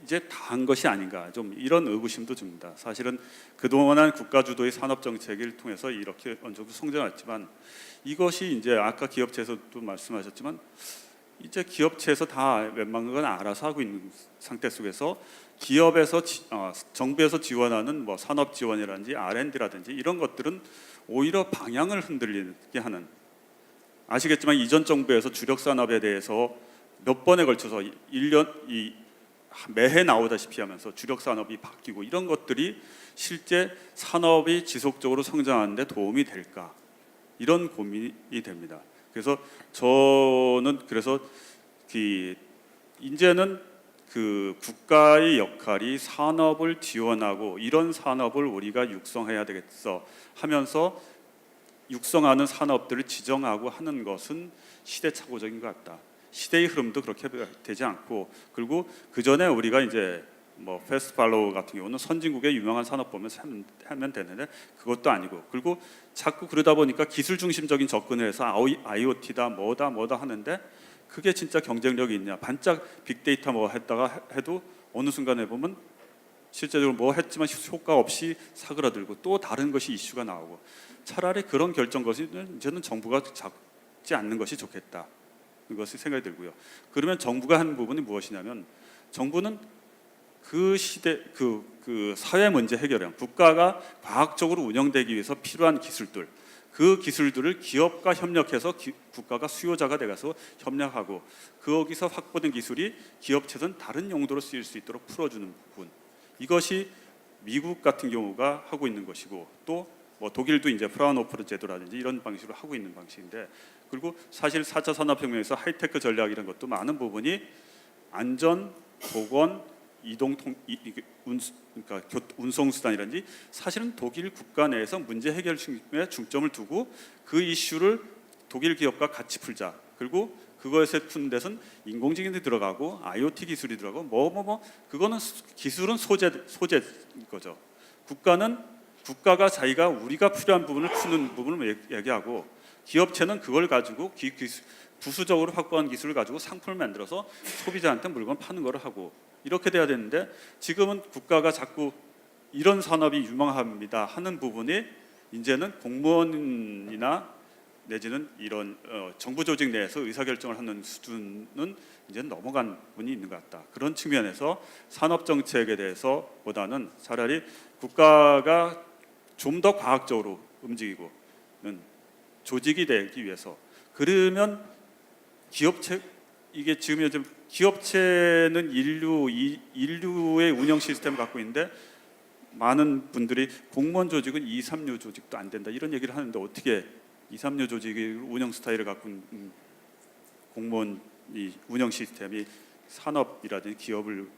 Speaker 4: 이제 다한 것이 아닌가, 좀 이런 의구심도 듭니다. 사실은 그동안 국가 주도의 산업 정책을 통해서 이렇게 어느 정도 성장했지만 이것이 이제 아까 기업체에서도 말씀하셨지만 이제 기업체에서 다 웬만한 건 알아서 하고 있는 상태 속에서 기업에서 정부에서 지원하는 뭐 산업 지원이라든지 R&D라든지 이런 것들은 오히려 방향을 흔들리게 하는, 아시겠지만 이전 정부에서 주력 산업에 대해서 몇 번에 걸쳐서 1년 매해 나오다시피 하면서 주력 산업이 바뀌고 이런 것들이 실제 산업이 지속적으로 성장하는 데 도움이 될까, 이런 고민이 됩니다. 그래서 저는 이제는 그 국가의 역할이 산업을 지원하고 이런 산업을 우리가 육성해야 되겠어 하면서 육성하는 산업들을 지정하고 하는 것은 시대착오적인 것 같다. 시대의 흐름도 그렇게 되지 않고, 그리고 그 전에 우리가 이제 뭐 패스트팔로우 같은 경우는 선진국의 유명한 산업 보면서 하면 되는데 그것도 아니고, 그리고 자꾸 그러다 보니까 기술 중심적인 접근을 해서 IoT다 뭐다 하는데 그게 진짜 경쟁력이 있냐, 반짝 빅데이터 뭐 했다가 해도 어느 순간에 보면 실제적으로 뭐 했지만 효과 없이 사그라들고 또 다른 것이 이슈가 나오고 차라리 그런 결정 것이 이제는 정부가 잡지 않는 것이 좋겠다. 그것이 생각이 들고요. 그러면 정부가 하는 부분이 무엇이냐면 정부는 그 시대 그 사회 문제 해결형 국가가 과학적으로 운영되기 위해서 필요한 기술들 그 기술들을 기업과 협력해서 국가가 수요자가 돼가서 협력하고 거기서 확보된 기술이 기업체에서는 다른 용도로 쓰일 수 있도록 풀어주는 부분 이것이 미국 같은 경우가 하고 있는 것이고 또 뭐 독일도 이제 프라운호퍼르 제도라든지 이런 방식으로 하고 있는 방식인데 그리고 사실 4차 산업혁명에서 하이테크 전략 이런 것도 많은 부분이 안전, 보건, 그러니까 운송수단이라든지 사실은 독일 국가 내에서 문제 해결에 중점을 두고 그 이슈를 독일 기업과 같이 풀자. 그리고 그것에 푼 데선 인공지능이 들어가고 IoT 기술이 들어가고 그거는 기술은 소재인 거죠. 국가가 자기가 우리가 필요한 부분을 푸는 부분을 얘기하고 기업체는 그걸 가지고 부수적으로 확보한 기술을 가지고 상품을 만들어서 소비자한테 물건 파는 걸 하고 이렇게 돼야 되는데 지금은 국가가 자꾸 이런 산업이 유망합니다 하는 부분이 이제는 공무원이나 내지는 이런 정부 조직 내에서 의사결정을 하는 수준은 이제 넘어간 부분이 있는 것 같다. 그런 측면에서 산업 정책에 대해서 보다는 차라리 국가가 좀 더 과학적으로 움직이고는 조직이 되기 위해서 그러면 이게 지금 요즘 기업체는 인류의 운영 시스템을 갖고 있는데 많은 분들이 공무원 조직은 2, 3류 조직도 안 된다 이런 얘기를 하는데 어떻게 2, 3류 조직의 운영 스타일을 갖고 있는 공무원 운영 시스템이 산업이라든지 기업을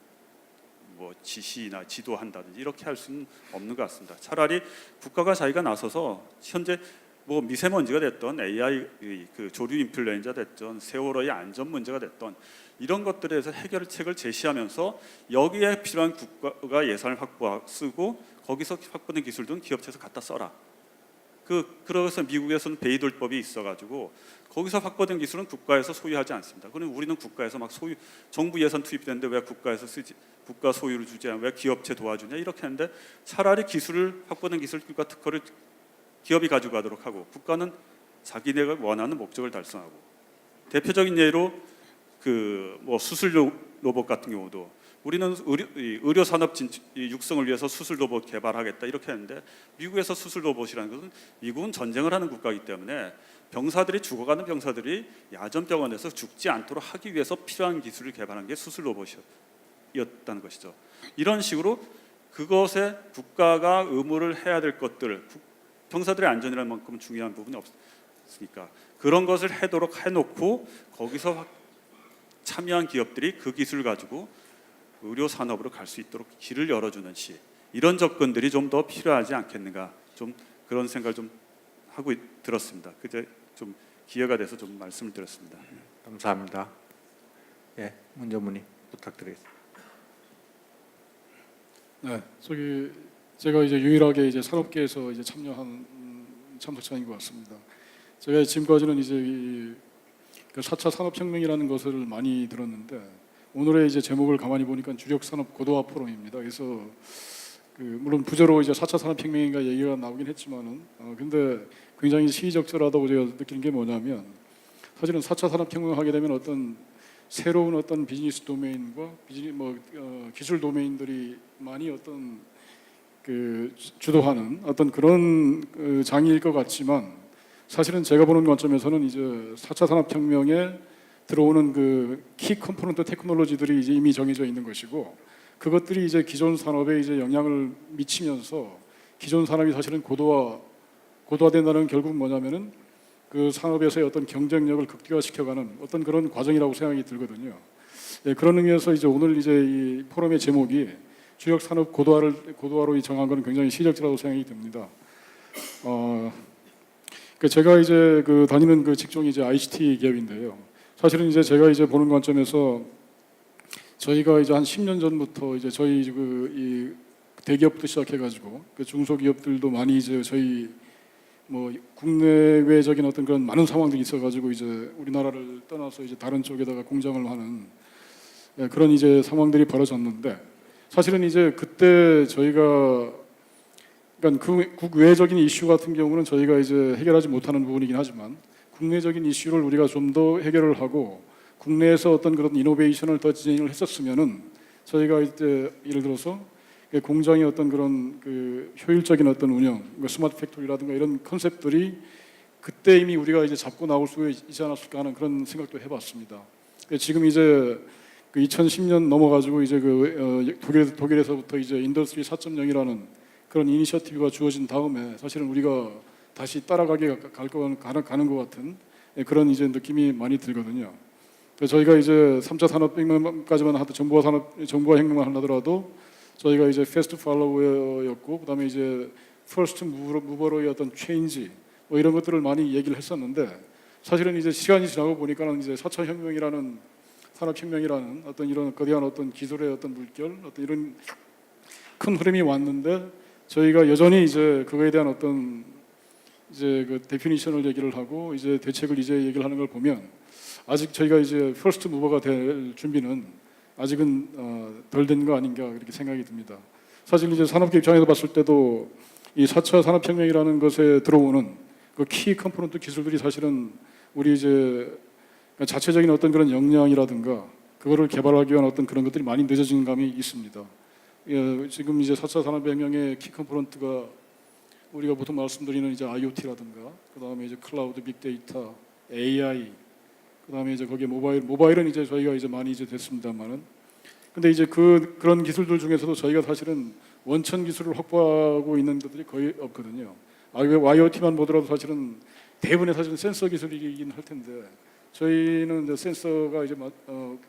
Speaker 4: 뭐 지시나 지도한다든지 이렇게 할 수는 없는 것 같습니다. 차라리 국가가 자기가 나서서 현재 뭐 미세먼지가 됐던 AI 그 조류 인플루엔자 됐던 세월호의 안전 문제가 됐던 이런 것들에 대해서 해결책을 제시하면서 여기에 필요한 국가가 예산을 쓰고 거기서 확보된 기술들은 기업체에서 갖다 써라. 그래서 미국에서는 베이돌법이 있어가지고 거기서 확보된 기술은 국가에서 소유하지 않습니다. 그럼 우리는 국가에서 막 정부 예산 투입되는데 왜 국가에서 쓰지? 국가 소유를 주지 않아? 왜 기업체 도와주냐? 이렇게 하는데 차라리 확보된 기술과 특허를 기업이 가지고 가도록 하고 국가는 자기네가 원하는 목적을 달성하고 대표적인 예로 뭐 수술 로봇 같은 경우도 우리는 의료 산업 육성을 위해서 수술 로봇 개발하겠다 이렇게 했는데 미국에서 수술 로봇이라는 것은 미국은 전쟁을 하는 국가이기 때문에 죽어가는 병사들이 야전병원에서 죽지 않도록 하기 위해서 필요한 기술을 개발한 게 수술 로봇이었다는 것이죠. 이런 식으로 그것에 국가가 의무를 해야 될 것들 병사들의 안전이라는 만큼 중요한 부분이 없으니까 그런 것을 해놓고 거기서 참여한 기업들이 그 기술을 가지고 의료 산업으로 갈 수 있도록 길을 열어주는 이런 접근들이 좀 더 필요하지 않겠는가 좀 그런 생각을 좀 하고 들었습니다. 그제 좀 기회가 돼서 좀 말씀을 드렸습니다.
Speaker 1: 감사합니다. 예, 문 전문의 부탁드리겠습니다.
Speaker 5: 네, 제가 이제 유일하게 이제 산업계에서 이제 참여한 참석자인 것 같습니다. 제가 지금까지는 이제 그 4차 산업혁명이라는 것을 많이 들었는데 오늘의 이제 제목을 가만히 보니까 주력 산업 고도화 포럼입니다. 그래서 물론 부제로 이제 4차 산업혁명인가 얘기가 나오긴 했지만은 근데 굉장히 시의적절하다고 제가 느끼는 게 뭐냐면 사실은 4차 산업혁명 하게 되면 어떤 새로운 어떤 비즈니스 도메인과 기술 도메인들이 많이 어떤 주도하는 어떤 그런 장일 것 같지만 사실은 제가 보는 관점에서는 이제 4차 산업혁명에 들어오는 키 컴포넌트 테크놀로지들이 이제 이미 정해져 있는 것이고 그것들이 이제 기존 산업에 이제 영향을 미치면서 기존 산업이 사실은 고도화된다는 결국은 뭐냐면은 그 산업에서의 어떤 경쟁력을 극대화시켜가는 어떤 그런 과정이라고 생각이 들거든요. 예, 그런 의미에서 이제 오늘 이제 이 포럼의 제목이 주력 산업 고도화로 정한 것은 굉장히 시적절하다고 생각이 듭니다. 제가 이제 다니는 직종이 이제 ICT 기업인데요. 사실은 이제 제가 이제 보는 관점에서 저희가 이제 한 10년 전부터 이제 저희 이 대기업부터 시작해가지고 중소기업들도 많이 이제 저희 뭐 국내외적인 어떤 그런 많은 상황들이 있어가지고 이제 우리나라를 떠나서 이제 다른 쪽에다가 공장을 하는 그런 이제 상황들이 벌어졌는데 사실은 이제 그때 저희가 그러니까 그 국외적인 이슈 같은 경우는 저희가 이제 해결하지 못하는 부분이긴 하지만 국내적인 이슈를 우리가 좀 더 해결을 하고 국내에서 어떤 그런 이노베이션을 더 진행을 했었으면은 저희가 이제 예를 들어서 공장의 어떤 그런 그 효율적인 어떤 운영, 스마트 팩토리라든가 이런 컨셉들이 그때 이미 우리가 이제 잡고 나올 수 있지 않았을까 하는 그런 생각도 해봤습니다. 지금 이제 그 2010년 넘어가지고 이제 그 독일에서부터 이제 인더스트리 4.0이라는 그런 이니셔티브가 주어진 다음에 사실은 우리가 다시 따라가게 가는 것 같은 그런 이제 느낌이 많이 들거든요. 그래서 저희가 이제 3차 산업혁명까지만 하도 정부화 혁명만 하더라도 저희가 이제 패스트 팔로워였고 그다음에 이제 퍼스트 무버로의 어떤 체인지 뭐 이런 것들을 많이 얘기를 했었는데 사실은 이제 시간이 지나고 보니까는 이제 4차 혁명이라는 산업혁명이라는 어떤 이런 거대한 어떤 기술의 어떤 물결 어떤 이런 큰 흐름이 왔는데 저희가 여전히 이제 그거에 대한 어떤 이제 그 데피니션을 얘기를 하고 이제 대책을 이제 얘기를 하는 걸 보면 아직 저희가 이제 퍼스트 무버가 될 준비는 아직은 덜 된 거 아닌가 그렇게 생각이 듭니다. 사실 이제 산업계 입장에서 봤을 때도 이 4차 산업혁명이라는 것에 들어오는 그 키 컴포넌트 기술들이 사실은 우리 이제 자체적인 어떤 그런 역량이라든가 그거를 개발하기 위한 어떤 그런 것들이 많이 늦어진 감이 있습니다. 예, 지금 이제 4차 산업혁명의 키 컴포넌트가 우리가 보통 말씀드리는 이제 IoT라든가 그다음에 이제 클라우드, 빅데이터, AI 그다음에 이제 거기에 모바일은 이제 저희가 이제 많이 이제 됐습니다만은 근데 이제 그런 기술들 중에서도 저희가 사실은 원천 기술을 확보하고 있는 것들이 거의 없거든요. IoT만 보더라도 사실은 대부분의 사실은 센서 기술이긴 할 텐데 저희는 이제 센서가 이제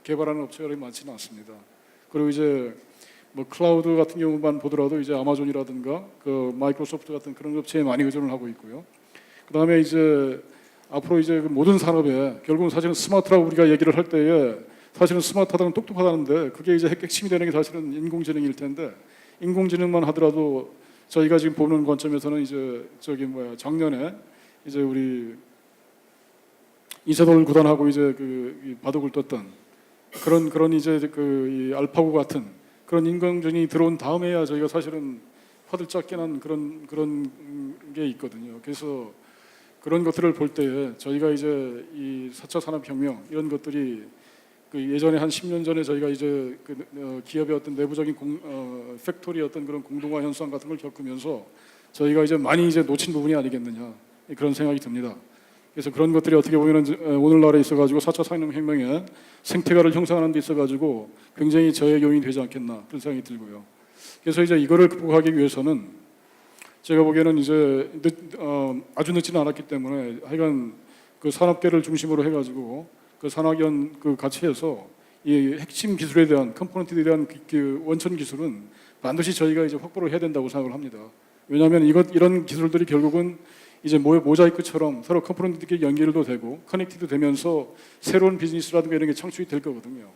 Speaker 5: 개발하는 업체가 많지는 않습니다. 그리고 이제 뭐 클라우드 같은 경우만 보더라도 이제 아마존이라든가 그 마이크로소프트 같은 그런 업체에 많이 의존을 하고 있고요. 그다음에 이제 앞으로 이제 그 모든 산업에 결국은 사실은 스마트라고 우리가 얘기를 할 때에 사실은 스마트하다는 똑똑하다는데 그게 이제 핵심이 되는 게 사실은 인공지능일 텐데 인공지능만 하더라도 저희가 지금 보는 관점에서는 이제 작년에 이제 우리 이세돌 구단하고 이제 그 바둑을 떴던 그런 이제 그 이 알파고 같은 그런 인공지능이 들어온 다음에야 저희가 사실은 화들짝 깨난 그런 게 있거든요. 그래서 그런 것들을 볼 때에 저희가 이제 이 4차 산업혁명 이런 것들이 그 예전에 한 10년 전에 저희가 이제 그 기업의 어떤 내부적인 팩토리 어떤 그런 공동화 현상 같은 걸 겪으면서 저희가 이제 많이 이제 놓친 부분이 아니겠느냐 그런 생각이 듭니다. 그래서 그런 것들이 어떻게 보면은 오늘날에 있어가지고 4차 산업혁명의 생태계를 형성하는 데 있어가지고 굉장히 저해 요인이 되지 않겠나 그런 생각이 들고요. 그래서 이제 이거를 극복하기 위해서는 제가 보기에는 이제 아주 늦지는 않았기 때문에 하여간 그 산업계를 중심으로 해가지고 그 산학연 그 같이 해서 이 핵심 기술에 대한 컴포넌트에 대한 그 원천 기술은 반드시 저희가 이제 확보를 해야 된다고 생각을 합니다. 왜냐하면 이런 기술들이 결국은 이제 모자이크처럼 서로 컴포넌트끼리 연결도 되고 커넥티드 되면서 새로운 비즈니스라든가 이런 게 창출이 될 거거든요.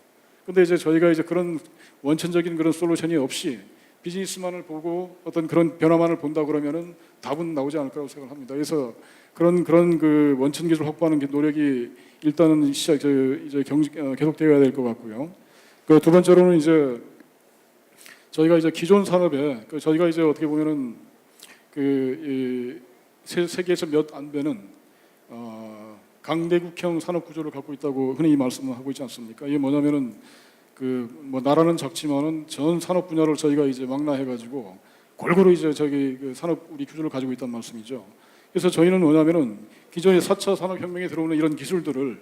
Speaker 5: 근데 이제 저희가 이제 그런 원천적인 그런 솔루션이 없이 비즈니스만을 보고 어떤 그런 변화만을 본다 그러면은 답은 나오지 않을 거라고 생각을 합니다. 그래서 그런 그 원천 기술 확보하는 노력이 일단은 이제 계속되어야 될 것 같고요. 그 두 번째로는 이제 저희가 이제 기존 산업에 저희가 이제 어떻게 보면은 그 세계에서 몇 안 되는 강대국형 산업 구조를 갖고 있다고 흔히 말씀을 하고 있지 않습니까? 이게 뭐냐면은 뭐 나라는 작지만은 전 산업 분야를 저희가 이제 망라해가지고 골고루 이제 그 산업 우리 규준을 가지고 있다는 말씀이죠. 그래서 저희는 뭐냐면은 기존의 4차 산업혁명에 들어오는 이런 기술들을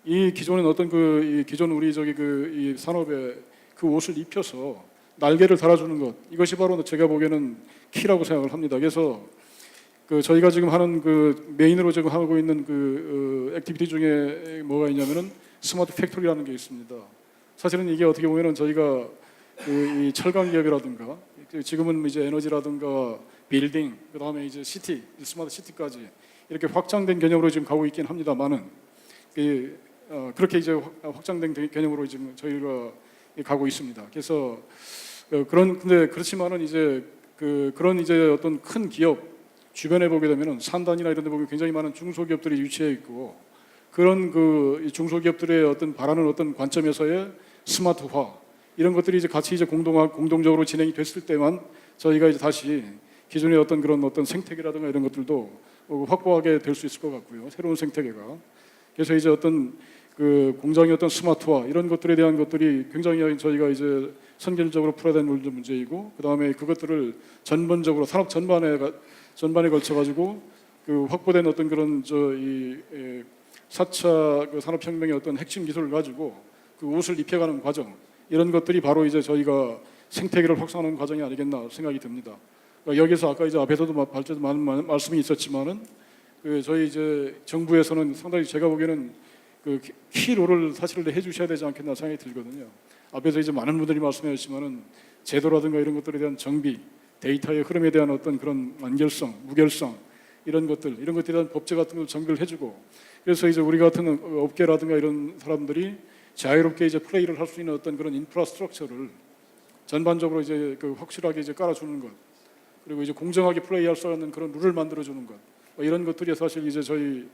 Speaker 5: 이 기존의 어떤 이 기존 우리 이 산업에 그 옷을 입혀서 날개를 달아주는 것 이것이 바로 제가 보기에는 키라고 생각을 합니다. 그래서 저희가 지금 하는 메인으로 지금 하고 있는 액티비티 중에 뭐가 있냐면은 스마트 팩토리라는 게 있습니다. 사실은 이게 어떻게 보면은 저희가 이 철강 기업이라든가 지금은 이제 에너지라든가 빌딩 그다음에 이제 시티 스마트 시티까지 이렇게 확장된 개념으로 지금 가고 있긴 합니다만은 그렇게 이제 확장된 개념으로 지금 저희가 가고 있습니다. 그래서 근데 그렇지만은 이제 그런 이제 어떤 큰 기업 주변에 보게 되면은 산단이나 이런 데 보면 굉장히 많은 중소기업들이 유치해 있고 그런 중소기업들의 어떤 바라는 어떤 관점에서의 스마트화 이런 것들이 이제 같이 이제 공동적으로 진행이 됐을 때만 저희가 이제 다시 기존의 어떤 그런 어떤 생태계라든가 이런 것들도 확보하게 될 수 있을 것 같고요. 새로운 생태계가. 그래서 이제 어떤 그 공장의 어떤 스마트화 이런 것들에 대한 것들이 굉장히 저희가 이제 선결적으로 풀어야 되는 문제이고, 그 다음에 그것들을 전반적으로 산업 전반에 걸쳐 가지고 그 확보된 어떤 그런 저이 4차 그 산업혁명의 어떤 핵심 기술을 가지고 그 옷을 입혀가는 과정, 이런 것들이 바로 이제 저희가 생태계를 확산하는 과정이 아니겠나 생각이 듭니다. 그러니까 여기서 아까 이제 앞에서도 많은 말씀이 있었지만은 그 저희 이제 정부에서는 상당히 제가 보기에는 그 키롤을 사실 해주셔야 되지 않겠나 생각이 들거든요. 앞에서 이제 많은 분들이 말씀하셨지만은 제도라든가 이런 것들에 대한 정비, 데이터의 흐름에 대한 어떤 그런 완결성, 무결성 이런 것들에 대한 법제 같은 걸 정비를 해주고, 그래서 이제 우리 같은 업계라든가 이런 사람들이 자유롭게 이제 플레이를 할 수 있는 어떤 그런 인프라스트럭처를 전반적으로 이제 그 확실하게 이제 깔아주는 것, 그리고 이제 공정하게 플레이할 수 있는 그런 룰을 만들어주는 것, 이런 것들이 사실 이제 저희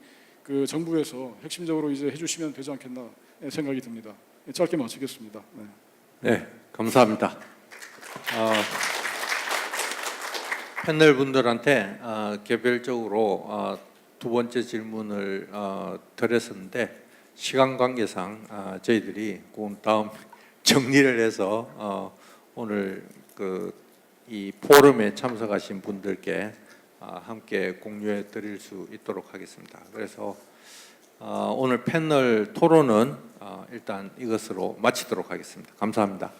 Speaker 5: 그 정부에서 핵심적으로 이제 해주시면 되지 않겠나 생각이 듭니다. 짧게 마치겠습니다. 네.
Speaker 1: 네, 감사합니다. 패널 분들한테 개별적으로 두 번째 질문을 드렸었는데 시간 관계상 저희들이 그 다음 정리를 해서 오늘 이 포럼에 참석하신 분들께 함께 공유해 드릴 수 있도록 하겠습니다. 그래서 오늘 패널 토론은 일단 이것으로 마치도록 하겠습니다. 감사합니다.